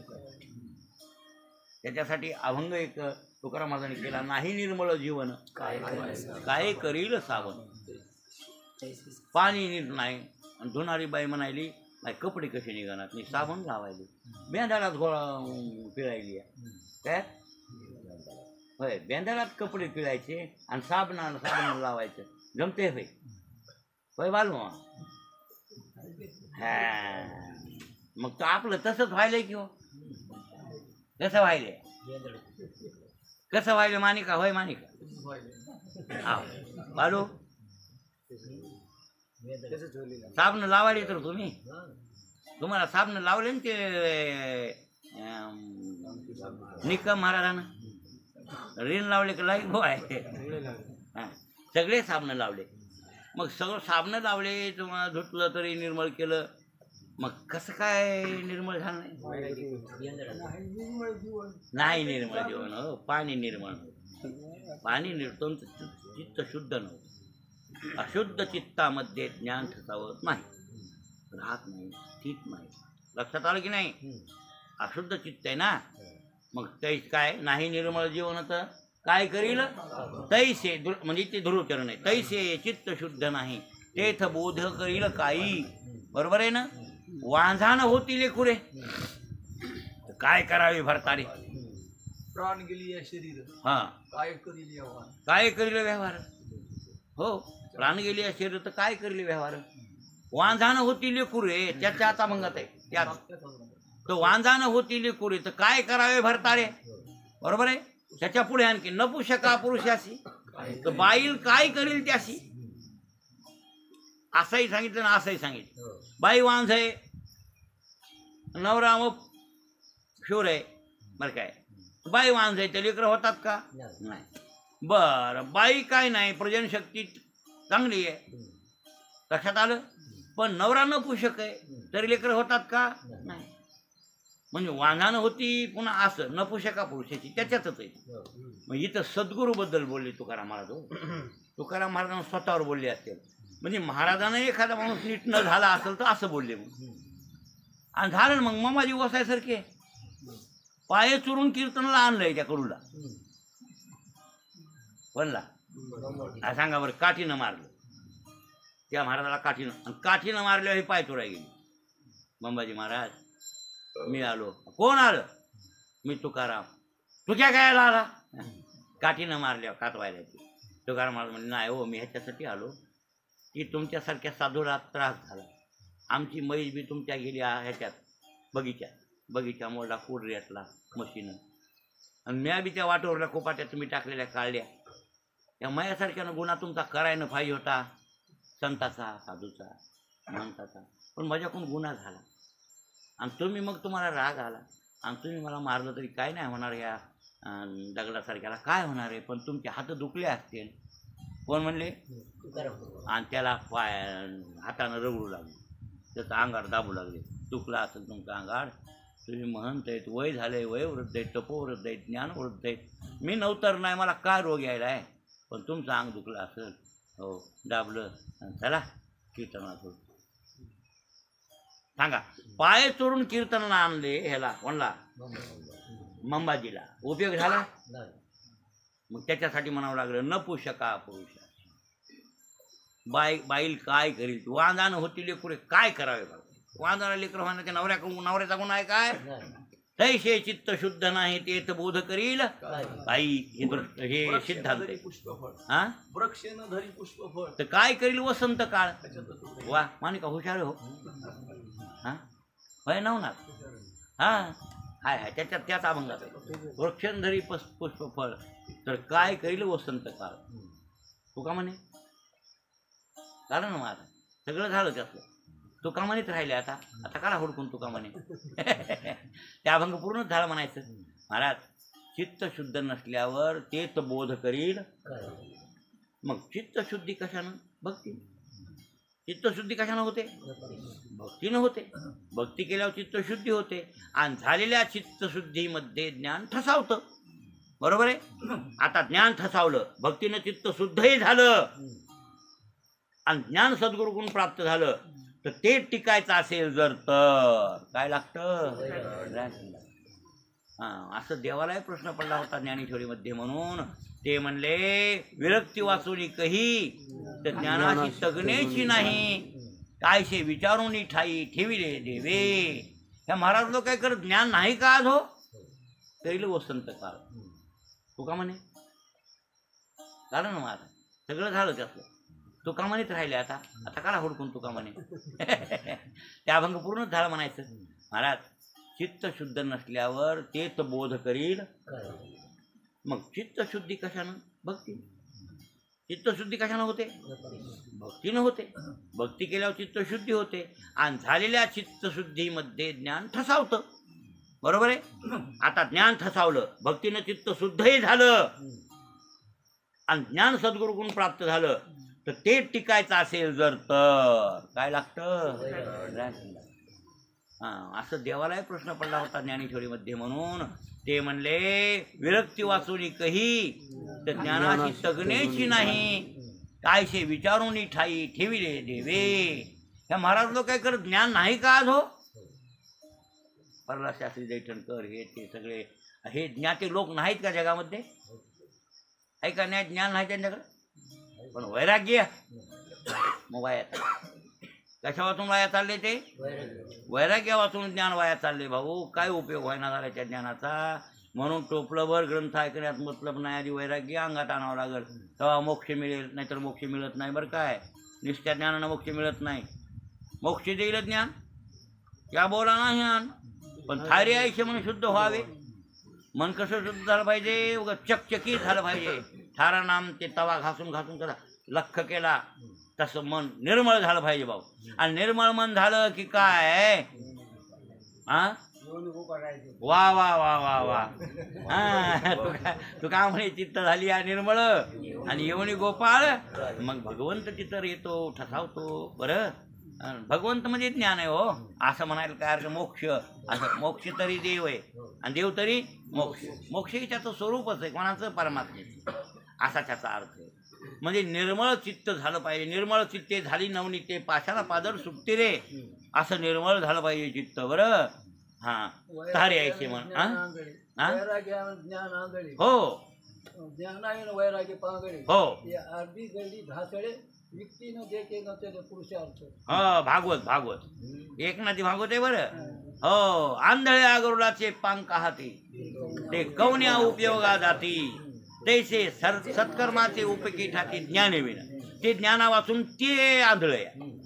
त्याच्यासाठी अभंग एक तुकाराम महाराजांनी केला, नाही निर्मळ जीवन काय करील सावन. पाणी नीट नाही, आणि धुणारी बाई म्हणायली, नाही कपडे कसे निघणार, मी साबण लावायली, बेंदाळात गोळा पिळायली. काय होय? बेंदाळात कपडे पिळायचे आणि साबण लावायचं. जमते होय? होय बालू. हा, मग तो आपलं तसंच व्हायलंय की हो? कसं व्हायलंय? कसं व्हायलं मानिका? होय मानिका? हा बालू, साबण लावायले तर तुम्हाला साबण लावले ना ते निकम महाराजानं रीण लावले का लाईक भाऊ आहे. हां, सगळे साबण लावले. मग सगळं साबण लावले, तुम्हाला धुतलं तरी निर्मळ केलं, मग कसं काय निर्मळ झालं नाही? निर्मळ जीवन हो, पाणी निर्मळ नव्हतं. पाणी निर्तून चित्त शुद्ध नव्हतं. अशुद्ध चित्तामध्ये ज्ञान ठसावत नाही, राहत नाही, स्थित नाही. लक्षात आलं की नाही? अशुद्ध चित्त आहे ना, मग तै काय नाही निर्मळ जीवन तर काय करील? तैसे म्हणजे ते ध्रुवचरण आहे. तैसे चित्त शुद्ध नाही तेथ बोध करील काही. बरोबर आहे ना? वांझान होती लेकुरे, काय करावे भरतारे? प्राण गेली या शरीर, हा, काय करील व्यवहार? काय करील व्यवहार? हो, प्राण गेली या शरीर तर काय करील व्यवहार? वांझान होती लेकुरे, त्याच्या आता मंगत आहे त्यात. तो वांझान होती लेकुरे तर काय करावे भरतारे? बरोबर आहे? त्याच्या पुढे आणखी नपुषका पुरुषाशी, तर बाईल काय करील त्याशी, असंही सांगितलं ना असंही सांगितलं. बाई वांझ आहे, नवरा मग शूर आहे, बरं काय, बाई वांझ आहे, ते लेकरं होतात का? नाही. बरं, बाई काय नाही, प्रजन शक्ती चांगली आहे, लक्षात आलं. पण नवरा नपुषक आहे, तरी लेकरं होतात का? नाही. म्हणजे वांझानं होती, पुन्हा असं नपुषका पुरुषाची त्याच्यातच आहे. मग इथं सद्गुरूबद्दल बोलले तुकाराम महाराज. तुकाराम महाराजांना स्वतःवर बोलले असतील, म्हणजे महाराजांना एखादा माणूस नीट न झाला असेल तर असं बोलले. मग आणि झालं मग ममाजी वसायसारखे पाये चुरून कीर्तनला आणलंय त्या कडूला. कोणला सांगा बरं? काठीनं मारलं त्या महाराजाला, काठीनं. आणि काठीनं मारल्यावर हे पाय चोराय गेले. मंबाजी महाराज, मी आलो. कोण आलं? मी तुकाराम. तू क्या गायला आला? काठीनं मारल्यावर कातवायला. तुकाराम महाराज म्हणजे नाही हो, मी ह्याच्यासाठी आलो की तुमच्यासारख्या साधूला त्रास झाला. आमची म्हैस बी तुमच्या गेली ह्याच्यात बगीचा मोडला, कोड रेटला मशीनं, आणि म्या बी त्या वाटोरल्या कोपाट्या तुम्ही टाकलेल्या काढल्या. त्या मायासारख्यानं गुन्हा तुमचा करायनं पाहिजे होता, संताचा, साधूचा, महंताचा. पण माझ्याकडून गुन्हा झाला आणि तुम्ही मग तुम्हाला राग आला आणि तुम्ही मला मारलं तरी काय नाही होणार, या दगडासारख्याला काय होणार आहे, पण तुमचे हात दुखले असतील. कोण म्हणले? आणि त्याला हातानं रगडू लागले, त्याचं अंगार दाबू लागले. दुखला असेल तुमचं अंगार, तुम्ही महंत आहेत, वय झालंय, वयोवृद्ध आहेत, तपोवृद्ध आहेत, ज्ञानवृद्ध आहेत, मी नवतर नाही, मला काय रोग यायला आहे, पण तुमचं अंग दुखलं असेल, हो दाबलं, चला कीर्तनात. सांगा, पाय चोरून कीर्तनाला आणले ह्याला, कोणला? मंबाजीला. उपयोग झाला? मग त्याच्यासाठी म्हणावं लागलं नपुषका पुरुषा. बाईल काय करील? वांजानं होती लेकुरे काय करावे बघा. वांजाला लेकर होण्याच्या नवऱ्याचा गुन्हा आहे काय? तैसे चित्त शुद्ध नाही ते बोध करील बाई. हे सिद्धांत. हा, वृक्षेनं धरी पुष्पफळ, तर काय करील वसंत काळ. वा, मानिका हुशार हो. हा, होय नवनाथ. हा हाय हाय, त्याच अभंगात आहे. वृक्षंधरी पुष्पफळ, तर काय करील वसंत काळ. तुका म्हणे झालं ना माझं, सगळं झालं त्यातलं. तुका म्हणत राहिले, आता काढा हुडकून तुका म्हणे. त्या अभंग पूर्णच झालं म्हणायचं. महाराज, चित्त शुद्ध नसल्यावर तेच बोध करील. मग चित्तशुद्धी कशानं? भक्ती. चित्तशुद्धी कशानं होते? भक्तीनं होते. भक्ती केल्यावर चित्तशुद्धी होते आणि झालेल्या चित्तशुद्धीमध्ये ज्ञान ठसावतं. बरोबर आहे. आता ज्ञान ठसावलं, भक्तीनं चित्त शुद्धही झालं आणि ज्ञान सद्गुरूकडून प्राप्त झालं, तर ते टिकायचं असेल जर तर काय लागतं? हां, असं देवालाही प्रश्न पडला होता ज्ञानेश्वरीमध्ये. म्हणून ते म्हणले, विरक्ती वाचून कही तर ज्ञानाची तगण्याची नाही, कायशे विचारून ठाई ठेविले देवे. ह्या महाराज लोक काय करत? ज्ञान नाही का आज हो? करील वसंत काळ. तुका म्हणे झालं ना महाराज, सगळं झालं त्यातलं. तुका म्हणत राहिले, आता काढा हुडकून तुका म्हणे. त्या अभंग पूर्णच झालं म्हणायचं. महाराज, चित्त शुद्ध नसल्यावर तेच बोध करील. मग चित्तशुद्धी कशानं? भक्ती. चित्तशुद्धी कशानं होते? भक्तीनं होते. भक्ती केल्यावर चित्तशुद्धी होते आणि झालेल्या चित्तशुद्धीमध्ये ज्ञान ठसावतं. बरोबर आहे. आता ज्ञान ठसावलं, भक्तीनं चित्त शुद्धही झालं आणि ज्ञान सद्गुरूकडून प्राप्त झालं, तर ते टिकायचं असेल जर तर काय लागतं? हां, असं देवालाही प्रश्न पडला होता ज्ञानेश्वरीमध्ये. म्हणून ते म्हणले, विरक्ती वाचून कही तर ज्ञानाची तगण्याची नाही, कायशे विचारून ठाई ठेविले देवे. ह्या महाराज लोक काय करत? ज्ञान नाही का आज हो? प्रल्हाद शास्त्री, दैठणकर, हे ते सगळे हे ज्ञाते लोक नाहीत का जगामध्ये? आहे का नाही? ज्ञान नाही त्यांच्याकडे, पण वैराग्य. मग वाया कशा वाचून वाया चालले? ते वैराग्य वाचून ज्ञान वाया चालले. भाऊ, काय उपयोग व्हायना झाला त्या ज्ञानाचा. म्हणून टोपलंभर ग्रंथ ऐकण्यात मतलब नाही, आधी वैराग्य अंगात आणावं लागेल, तेव्हा मोक्ष मिळेल. नाहीतर मोक्ष मिळत नाही बरं काय. निष्ठ्या ज्ञानानं मोक्ष मिळत नाही. मोक्ष देईल ज्ञान, त्या बोला नाही आण, पण थारी आयुष्य म्हणून शुद्ध व्हावे. मन कसं शुद्ध झालं पाहिजे? उगा चकचकीत झालं पाहिजे. ठारा नाम ते तवा घासून घासून करा लख केला तसं मन निर्मळ झालं पाहिजे भाऊ. आणि निर्मळ मन झालं की काय हा वा वा वा वा वा हा तू का म्हणे चित्त झाली या निर्मळ आणि येवणी गोपाळ. मग भगवंत चित्तर येतो ठसावतो. बरं भगवंत म्हणजे ज्ञान आहे हो असं म्हणायला काय अर्थ? मोक्ष असं मोक्ष तरी देव आहे आणि देव तरी मोक्ष. मोक्ष हे त्याचं स्वरूपच आहे कोणाचं? परमात्म्याचं. असा त्याचा अर्थ आहे. म्हणजे निर्मळ चित्त झालं पाहिजे. निर्मळ चित्ते झाली नवनीते पाशाला पादर सुटते रे असं निर्मळ झालं पाहिजे चित्त. बरं हा तारे यायचे म्हण हो ज्ञानायन वैराग्य पांगळे हो अर्धी गडी ढासळे व्यक्तीनं देते न ते पुरुषार्थ. हो भागवत भागवत एकनाथी भागवत आहे बरं. हो आंधळ्या गरुडाचे पांक हाती ते कवन्या उपयोगा जाती तैसे सत्कर्माचे उपकी ठाती ज्ञाने विना. ते ज्ञाना वाचून ते आंधळे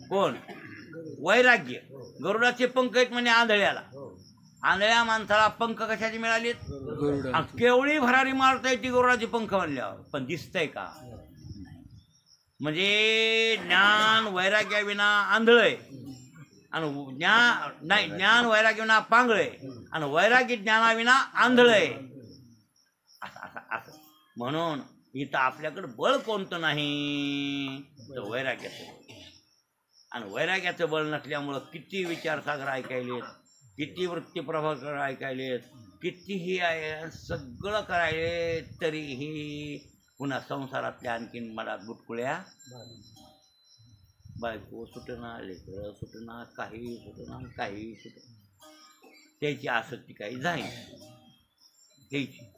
कोण? वैराग्य. गरुडाचे पंख आहेत म्हणजे आंधळ्याला. आंधळ्या माणसाला पंख कशाची मिळालीत? केवढी भरारी मारता येते गरुडाचे पंख म्हणल्यावर. पण दिसतंय का? म्हणजे ज्ञान वैराग्याविना आंधळे आणि ज्ञान वैराग्याविना पांगळे आणि वैराग्य ज्ञानाविना आंधळे असं असं असं. म्हणून इथं आपल्याकडे बळ कोणतं नाही तर वैराग्याचं. आणि वैराग्याचं बळ नसल्यामुळं किती विचारसागर ऐकायलेत, किती वृत्तीप्रभाकर ऐकायलेत, कितीही सगळं करायले तरीही पुन्हा संसारातल्या आणखीन मला गुटकुळ्या. बायको सुटना, लेकरं सुटना, काही सुटना, काही सुटना. त्याची आसक्ती काही जाईल ह्याची.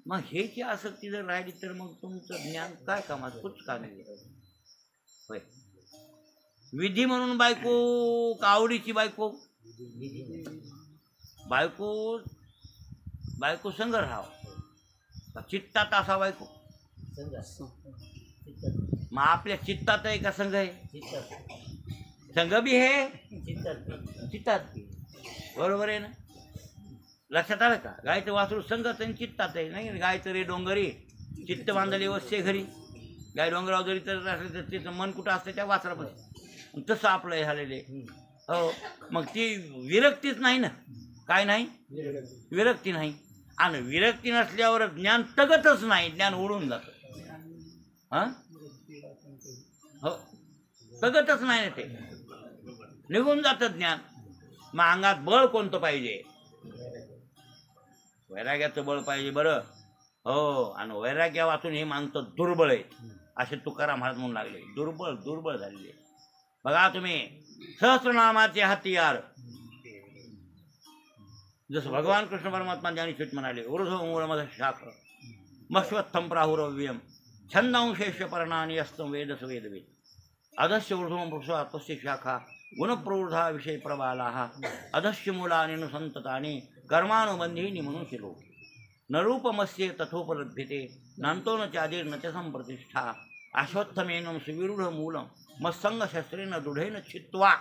मग ह्याची आसक्ती जर राहिली तर मग तुमचं ज्ञान काय कामात? कुछ काम नाही होय. विधी म्हणून बायको का आवडीची बायको? बायको बायको संग राहावं चित्तात असा बायको. मग आपल्या चित्तात आहे का संघ आहे? संघ बी आहे चित्तात बी. बरोबर आहे ना? लक्षात आलं का? गायचं वासरू संघच आणि चित्तात आहे. नाही गायचं रे डोंगरी चित्त बांधले वस्ते घरी. गाय डोंगरावर जरी तर असले तर तिचं मन कुठं असतं त्या वासरापासून. तसं आपलं हे झालेले हो. मग ती विरक्तीच नाही ना. काय नाही? विरक्ती नाही. आणि विरक्ती नसल्यावर ज्ञान तगतच नाही. ज्ञान उडून जातं. हां हो तगतच नाही ना. ते निघून जातं ज्ञान. मग अंगात बळ कोणतं पाहिजे? वैराग्याचं बळ पाहिजे. बरं हो. आणि वैराग्या वाचून हे माणसं दुर्बळ आहेत असे तुकाराम महाराज म्हणून लागले. दुर्बळ दुर्बळ झालेले. बघा तुम्ही सहस्रनामाचे हत्यार जसं भगवान कृष्ण परमात्मा ज्ञानीशीत म्हणाले ऊर्ध्वमूलमध शाख मश्वत्थम प्राहुरव्यम छंदांशेष पर्णानि अस्तम वेदस वेदवेद अधस्य ऊर्ध्वं पुरुषा तस्य शाखा गुणप्रवृद्धा विषय प्रबालाः अधस्य मूलानि नुसंततानि कर्मानुबंधीनि मनुष्य लोके न रूपमस्य तथोपलभ्यते नान्तो न चादिर्न च संप्रतिष्ठा अश्वत्थमेनं सुविरूढ मूलं मत्संग शस्त्रेण दृढेन छित्त्वा.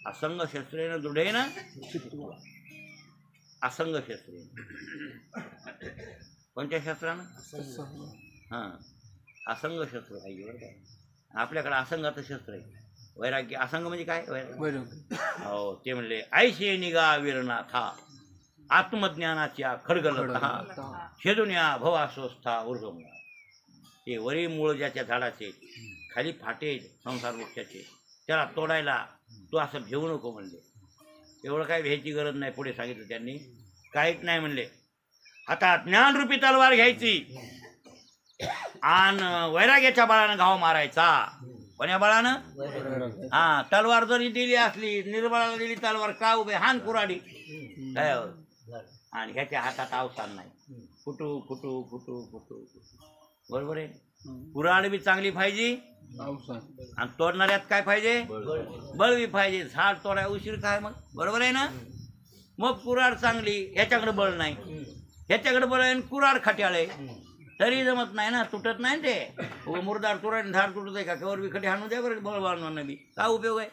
असंग शस्त्रेण दृढेन छित्त्वा. असंग शस्त्रेण कोणत्या शस्त्रानं? हां असंग शस्त्र पाहिजे बरं काय. आपल्याकडे असंगाचं शस्त्र आहे वैराग्य. असंग म्हणजे काय? वैराग्य हो. ते म्हणले ऐशे निगा वीरनाथा आत्मज्ञानाच्या खडगलता शेदुन्या भवास्वस्था ऊर्ध्वमूळा. ते वरी मूळ ज्याच्या झाडाचे खाली फाटे संसार वृक्षाचे त्याला तोडायला तू असं भेऊ नको म्हणले. एवढं काय भ्यायची गरज नाही. पुढे सांगितलं त्यांनी काहीच नाही म्हणले. हातात ज्ञानरूपी तलवार घ्यायची आणि वैराग्याच्या बळानं घाव मारायचा. कोण्या बळानं? हा तलवार जरी दिली असली निर्बळाला दिली तलवार का उभे हान कुराडी आणि ह्याच्या हातात अवसान नाही. फुटू फुटू फुटू फुटू. बरोबर आहे. कुऱ्हाड बी चांगली पाहिजे आणि तोडणाऱ्यात काय पाहिजे? बळ बी पाहिजे. झाड तोडाय उशीर काय मग? बरोबर आहे ना? मग कुऱ्हाड चांगली ह्याच्याकडे बळ नाही. ह्याच्याकडे बळ आहे कुऱ्हाड खट्याळे तरी जमत नाही ना. तुटत नाही ते. मुरदार कुऱ्हाड झाड तुटत आहे का? कवर बी खटे हाणू द्या बरं. बळ बांधणं बी काय उपयोग आहे?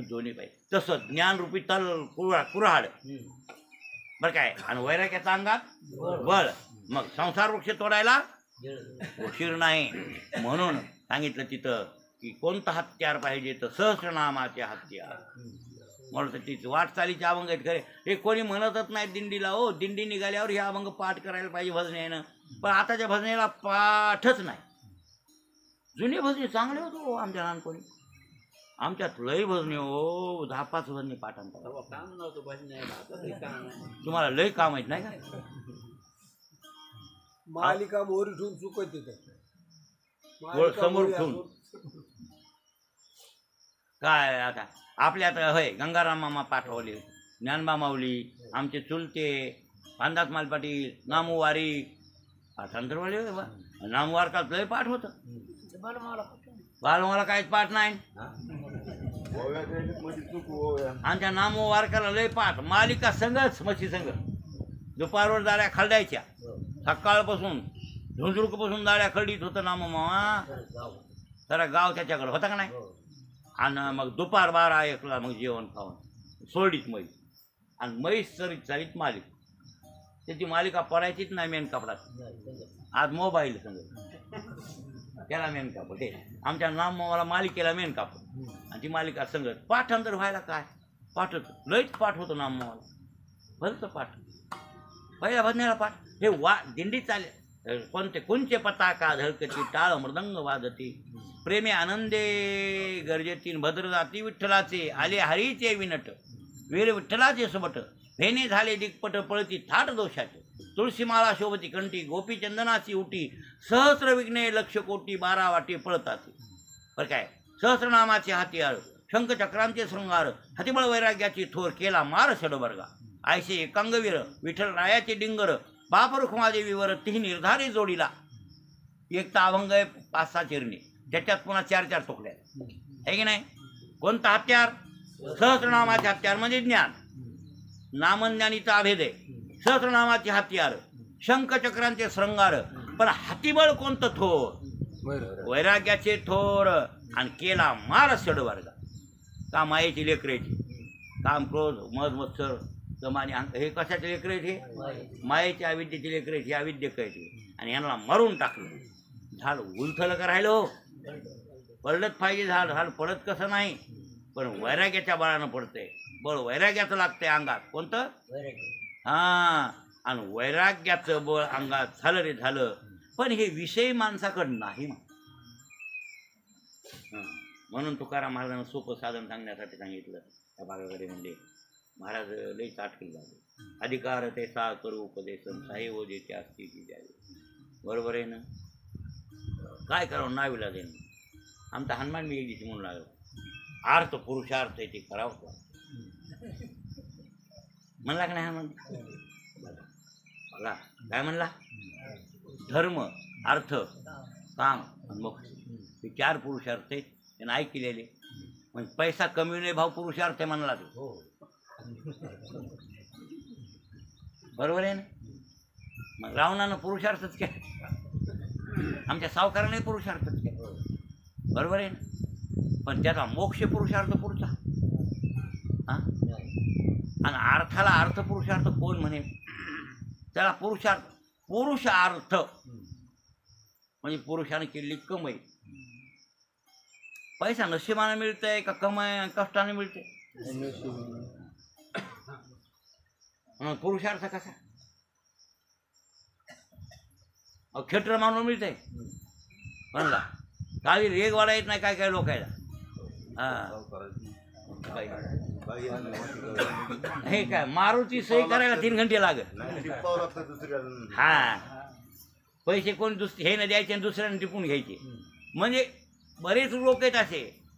दोन्ही पाहिजे. तसं ज्ञानरूपी कुऱ्हाड बरं काय. आणि वैराग्याच्या अंगात बळ. मग संसार वृक्ष तोडायला उशीर नाही. म्हणून सांगितलं तिथं की कोणतं हत्यार पाहिजे तर सहस्रनामाचे हत्यार. म्हणून तर तिचं वाटचालीचे अभंग आहेत खरे. हे कोणी म्हणतच नाही दिंडीला. हो, दिंडी निघाल्यावर हे अभंग पाठ करायला पाहिजे भजनेनं. पण आताच्या भजनेला पाठच नाही. जुने भजने चांगले होते हो आमच्या लहानपणी. आमच्यात लय भजने हो, 10-5 भजने पाठांतर. तुम्हाला लय काम आहेत नाही का. मालिका मोरी ठेवून चुकत समोर ठेवून काय आता आपल्या आता होय. गंगाराम मामा पाठवले, ज्ञानबा माऊली, आमचे चुलते पांदास माल पाटील, नामूवारी पाठांतरवाले. नामवार का लय पाठ होतं. बालमाला काहीच पाठ नाही. आमच्या नामवारकाला लय पाठ. मालिका संघच म्हशी संघ. दुपारवर दाड्या खरडायच्या. सकाळपासून झुंझुरपासून दाड्या खरडीत होतं नामो मामा. जरा गाव त्याच्याकडे होता का नाही. आणि मग दुपार 12-1ला मग जेवण खाऊन सोडीत म्हैस. आणि म्हैस चरीत चालीत मालिक. त्याची मालिका पडायचीच नाही मेन कपडात. आज मोबाईल संग त्याला मेन कापड. हे आमच्या नाममाला मालिकेला मेन कापड. आणि ती मालिका संगत पाठांतर व्हायला काय पाठ होतं. लयच पाठ होतं नाममाला. भरतं पाठ. पहिल्या भजनेला पाठ. हे दिंडी चाले कोणते पताका धडकती टाळ मृदंग वाजती. प्रेमे आनंदे गरजेतील भद्र जाती विठ्ठलाचे आले हरीचे विनट. वीर विठ्ठलाचे सोबत फेने झाले दिग्पट पळती थाट दोषाचे. तुळशीमाळा शोभती कंठी गोपी चंदनाची उटी. सहस्र विघ्ने लक्ष कोटी 12 वाटी पळताती. बरं काय. सहस्रनामाचे हातियार शंखचक्रांचे शृंगार. हतिबळ वैराग्याची थोर केला मार षडवर्गा. आयसे एकांगवीर विठ्ठल रायाचे डिंगर. बाप रुक्मादेवीवर 3 निर्धारी जोडीला. एक तर अभंग आहे 5-6 चिरणी. त्याच्यात पुन्हा 4-4 तुकड्या आहे की नाही. कोणता हत्यार. सहस्रनामाचे हत्यार म्हणजे ज्ञान. नामज्ञानीचा अभेद आहे. सहस्रनामाचे हत्यार शंखचक्रांचे शृंगार. पण हातीबळ कोणतं थोर. वैराग्याचे थोर. आणि केला मार षडवर्गा. का मायेची लेकरेची. काम क्रोध मद मत्सर जमाने हे कशाचे लेकर आहेत. मायेची अविद्येची लेकर आहेत. ही अविद्य कळते. आणि यांना मारून टाकलं. झाड उलथलं करायलो. पडलंच पाहिजे झाड. झाड पडत कसं नाही. पण वैराग्याच्या बळानं पडतंय. बळ वैराग्याचं लागतंय अंगात. कोणतं. हां. आणि वैराग्याचं बळ अंगात झालं रे झालं. पण हे विषय माणसाकडं नाही. म्हणून तुकाराम महाराजांना सोपं साधन सांगण्यासाठी सांगितलं. त्या भागाकडे म्हणजे महाराज लई ताटकील झाले. अधिकार ते सा करू उपदेशन साहेब जेथे असते ती द्यावी. बरोबर आहे ना. काय करावं नावीला देणं. आमचा हनुमान मी एक दिवशी म्हणून लागलो. अर्थ पुरुषार्थ आहे ते करावं म्हणला का नाही हनुमान. मला काय म्हणला. धर्म अर्थ काम आणि मोक्ष हे 4 पुरुषार्थ आहेत. त्यानं ऐकलेले. म्हणजे पैसा कमी भाव पुरुषार्थ आहे म्हणला तो. बरोबर आहे ना. मग रावणानं पुरुषार्थच केला. आमच्या सावकाराने पुरुषार्थच केला. बरोबर आहे ना. पण त्याचा मोक्ष पुरुषार्थ पुढचा. हां. आणि अर्थाला अर्थ पुरुषार्थ कोण म्हणे. त्याला पुरुषार्थ म्हणजे पुरुषाने केलेली कमाई. पैसा नशिबाने मिळतंय का कमाई कष्टाने मिळते. पुरुषार्थ कसा. खेटर मानून मिळतंय म्हणला. काही रेग वाढा येत नाही काय काय लोकायला. हे काय मारुती सही करायला 3 घंटे लागत. हा. पैसे कोण हे न द्यायचे आणि दुसऱ्याने टिपून घ्यायचे. म्हणजे बरेच लोक आहेत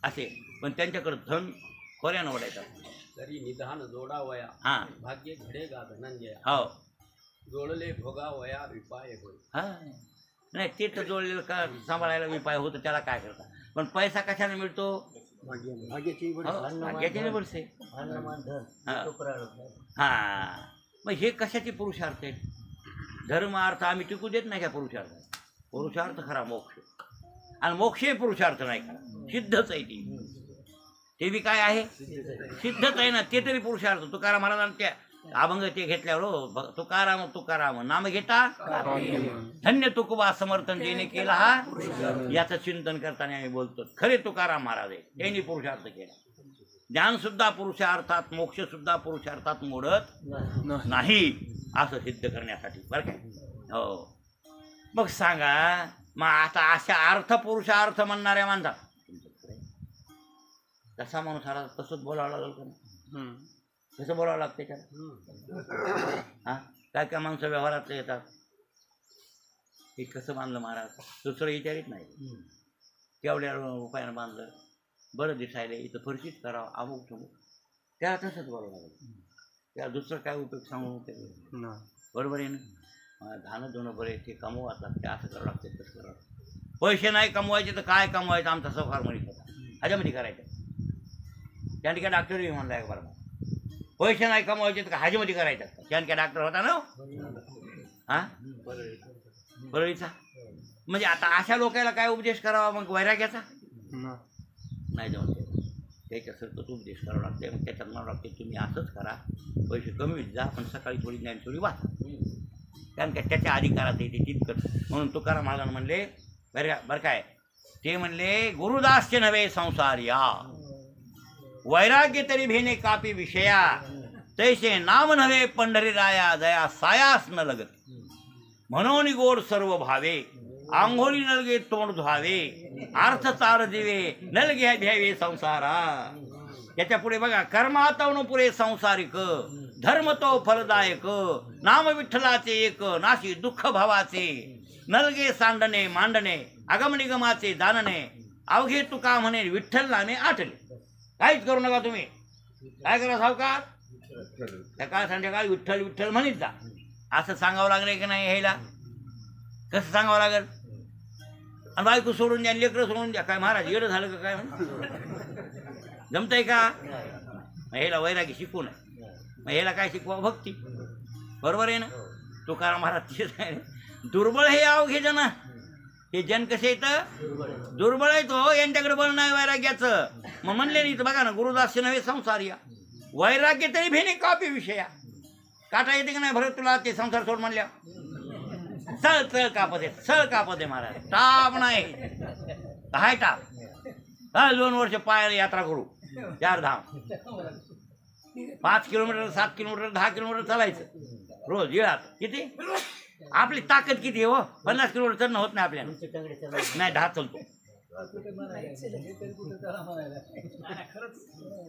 असे पण त्यांच्याकडे धन खोऱ्यानं ओढायचं. तरी निधान जोडावया. हां. भाग्य घडेगा धनंजय. हो. जोडले भोगावया विपाय होय. हा. नाही ते तर जोडलेलं का सांभाळायला विपाय होतं. त्याला काय करता. पण पैसा कशाने मिळतो. भाग्याचे बरसे. हा. मग हे कशाचे पुरुषार्थ आहेत. धर्म अर्थ आम्ही टिकू देत नाही का पुरुषार्थ. पुरुषार्थ खरा मोक्ष. आणि मोक्ष हे पुरुषार्थ नाही खरा. सिद्धच आहे ती. ते बी काय आहे सिद्धच आहे ना. ते तरी पुरुषार्थ. तुकाराम महाराजांना त्या अभंग ते घेतल्यावर हो तुकाराम तुकाराम नाम घेता धन्य तुकोबा समर्थन ज्याने केला हा याचं चिंतन करताना आम्ही बोलतो खरे तुकाराम महाराज आहे त्यांनी पुरुषार्थ केला ज्ञान सुद्धा पुरुषार्थात मोक्ष सुद्धा पुरुषार्थात मोडत नाही असं सिद्ध करण्यासाठी बरं काय हो मग सांगा मग आता अशा अर्थ पुरुषार्थ म्हणणाऱ्या माणसा कसा माणूस आला तसंच बोलावं लागेल का नाही? कसं बोलावं लागते त्याला हा काय काय माणसं व्यवहारात येतात हे कसं बांधलं महाराज दुसरं विचारित नाही केवढ्या रुपयानं बांधलं बरं दिसायला इथं फरशीच करावं अमुक ठमुक त्याला तसंच बोलावं लागेल त्याला दुसरं काय उपयोग सांगू उपयोग बरोबर आहे ना धानं दोनं बरे ते कमवतात ते असं करावं लागते तसं करावं लागतं पैसे नाही कमवायचे तर काय कमवायचं आमचा सफार म्हणत होता ह्याच्यामध्ये करायचं त्या ठिकाणी डॉक्टरही म्हणला आहे बरोबर पैसे नाही कमवायचे तर हाजीमध्ये करायचं त्यान काय डॉक्टर होता ना हा बरोबरीचा म्हणजे आता अशा लोकांना काय उपदेश करावा मग वैराग्याचा नाही जमत त्याच्यासारखंच उपदेश करावा लागते मग त्याच्यात म्हणावं लागते तुम्ही असंच करा पैसे कमीच जा पण सकाळी थोडी ज्ञान थोडी वाचा कारण का त्याच्या अधिकारात येते तितकंच म्हणून तुकाराम महाराज म्हणले बरं काय ते म्हणले गुरुदासचे नव्हे संसार या वैराग्य तरी भेने कापी विषया तैसे नाम नव्हे पंढरी राया दया सायास न लगत म्हणून गोड सर्व भावे आंघोळी नलगे तोंड धुवावे अर्थ चार दिवे नलगे घ्यावे संसारा त्याच्या पुढे बघा कर्मातवण पुरे संसारिक धर्म तो फलदायक नाम विठ्ठलाचे एक नाशी दुःख भावाचे नलगे सांडणे मांडणे अगमनिगमाचे दानणे अवघे तुका म्हणे विठ्ठल नामे आठले काहीच करू नका तुम्ही काय करा सावकार सकाळ संध्याकाळ विठ्ठल विठ्ठल म्हणत जा असं सांगावं लागलं की नाही ह्याला कसं सांगावं लागेल आणि बायको सोडून द्या लेकरं सोडून द्या काय महाराज येडं झालं का काय जमतंय का मग ह्याला वैरागी शिकवू नये मग ह्याला काय शिकवा भक्ती बरोबर आहे ना तुकाराम महाराज तेच आहे दुर्बळ हे अवघे जन हे जन कसे येतं दुर्बळ आहे तो यांच्याकडे बळ नाही वैराग्याचं मग म्हणले नाही तर बघा ना गुरुदास नव्हे संसार या वैराग्य तरी भेने कापी विषया काटा येते की नाही भरत तुला ते संसार सोड म्हणल्या सळ तळ कापत आहे सळ कापत आहे महाराज टाप नाही हाय टाप हा 2 वर्ष पायाला यात्रा करू 4 धाम 5 किलोमीटर 7 किलोमीटर 10 किलोमीटर चालायचं रोज येळात किती आपली ताकद किती आहे हो 50 किलोमीटर चढणं होत नाही आपल्याला नाही 10 चालतो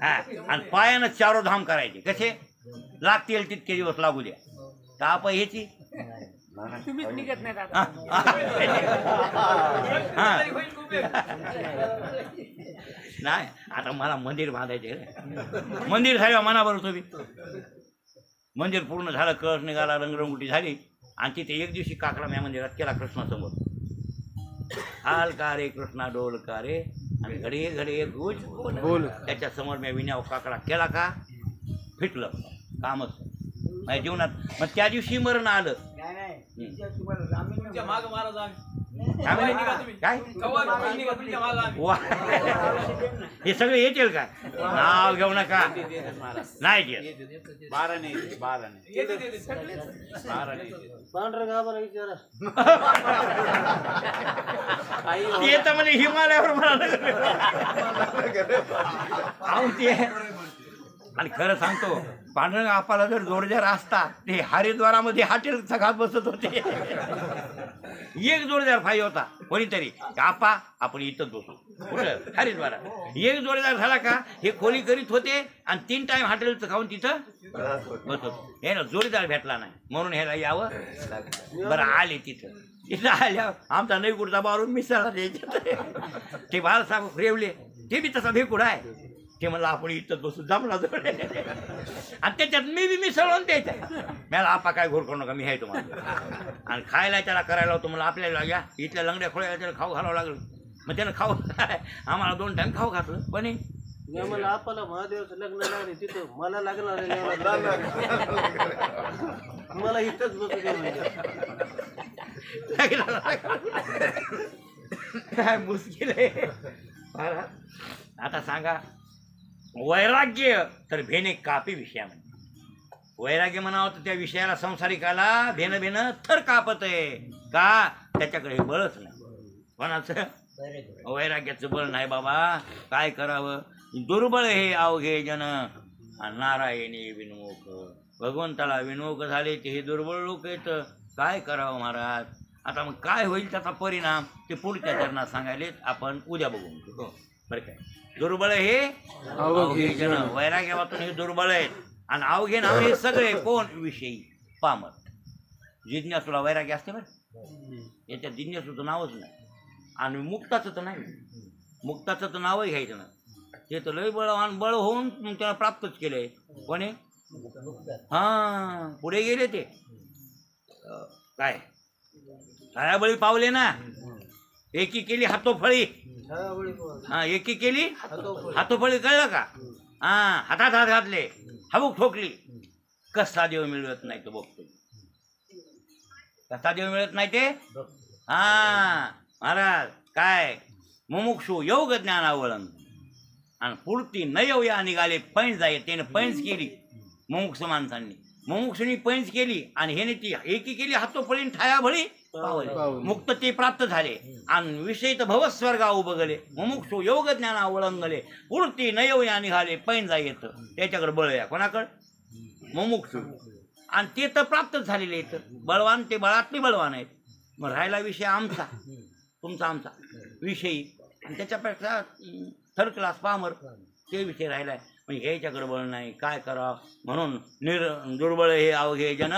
हा आणि पायानं 4 धाम करायचे कसे लागतील तितके दिवस लागू द्या ताप ह्याची तुम्हीच निघत नाही नाही आता मला मंदिर बांधायचे मंदिर झालं मनाबरोबर तुम्ही मंदिर पूर्ण झालं कळस निघाला रंगरंगोटी झाली आणि तिथे एक दिवशी काकडा म्या मंदिरात केला कृष्णासमोर हाल का रे कृष्णा डोल का रे आणि घडे घडे गुज बोल त्याच्या समोर मी विण्याव काकडा केला का फिटलं कामच माझ्या जीवनात मग त्या दिवशी मरण आलं काय हे सगळे येतील का नाव घेऊ नका नाही ते तर म्हणजे हिमालयावर आणि खरं सांगतो पांढरंग आपाला जर जोडदार असता ते हरिद्वारामध्ये हॉटेलचा घात बसत होते एक जोडदार पाहिजे होता कोणीतरी आपा आपण इथंच बसू कुठं हरिद्वारा एक जोडदार झाला का हे खोली करीत होते आणि 3 टाइम हॉटेलचं खाऊन तिथं बसत हे ना जोडीदार भेटला नाही म्हणून ह्याला यावं बरं आले तिथं आल्यावर आमचा नैकुडचा बारून मिसळला द्यायचे ते बाळासाहेब रेवले ते बी तसा भेकुड आहे ते म्हणलं आपण इथंच बसू जमला जोडे आणि त्याच्यात मी बी मिसळून द्यायचं मला आपा काय घोर करू नका मी आहे तुम्हाला आणि खायला त्याला करायला होतं मला आपल्याला घ्या इथल्या लंगड्या खोळ्या त्याला खाऊ घालावं लागलं मग त्यानं खाऊ आम्हाला 2 टाइम खाऊ घातलं पण मला आपल्याला महादेवाचं लग्न लागले तिथं मला लागणार मला इथंच बसू काय मुश्किल आहे आता सांगा वैराग्य तर भेने कापी विषयामध्ये वैराग्य म्हणावं तर त्या विषयाला संसारिकाला भेनं भेनं थर कापत आहे का त्याच्याकडे हे बळच नाही कोणाचं वैराग्याचं बळ नाही बाबा काय करावं दुर्बळ हे अवघे जन नारायणी विनमुख भगवंताला विनमुख झाले ते हे दुर्बळ लोक आहेत काय करावं महाराज आता मग काय होईल त्याचा परिणाम ते पुढच्या चरणात सांगायलेच आपण उद्या बघून घेऊ बरं काय दुर्बळ हे अवघे जन वैराग्यापासून हे दुर्बळ आहेत आणि अवघे नाव हे सगळे कोण विषयी पामर जिज्ञासूला वैराग्य असते बरं याच्यात जिज्ञासूचं नावच नाही आणि मुक्ताचं तर नाही मुक्ताचं तर नावही घ्यायचं ना ते तर लय बळवान बळ होऊन त्याला प्राप्तच केलंय कोणी हा पुढे गेले ते काय बळी पावले ना एकी केली हातोफळी हा एकी केली हातोफळी कळलं का हा हातात हात घातले हबूक ठोकली कसा देव मिळवत नाही तो बघतो कसा देव मिळत नाही ते हा महाराज काय मुमुक्षु योग ज्ञानावळण आणि पुढती न येऊ या निघाले पैंज जाय त्याने पैंज केली मुमुक्ष माणसांनी मुमुक्षुनी पैंज केली आणि ह्याने ती एकी केली हातोफळी ठाया भळी मुक्त ते प्राप्त झाले आणि विषय तर भवस्वर्गा उभगले मुमुक्षु योग ज्ञाना ओळंगले पुढती न येऊ या निघाले पैंज जाय येत त्याच्याकडे बळ या कोणाकडे मुमुक्षु आणि ते तर प्राप्तच झालेले आहेत बळवान ते बळातले बळवान आहेत मग राहिला विषय आमचा तुमचा आमचा विषयी आणि त्याच्यापेक्षा थर्ड क्लास पामर ते विषय राहिलाय म्हणजे ह्याच्याकडे बळ नाही काय करावं म्हणून दुर्बळ हे अवघे जन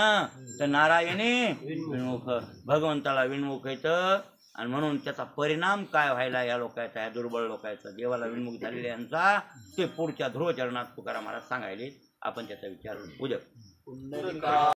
तर नारायणी विनमुख भगवंताला विनमुख येतं आणि म्हणून त्याचा परिणाम काय व्हायला या लोकांचा या दुर्बळ लोकांचा देवाला विनमुख झालेल्या यांचा ते पुढच्या ध्रुवचरणात तुकाराम महाराज सांगायले आपण त्याचा विचार उद्या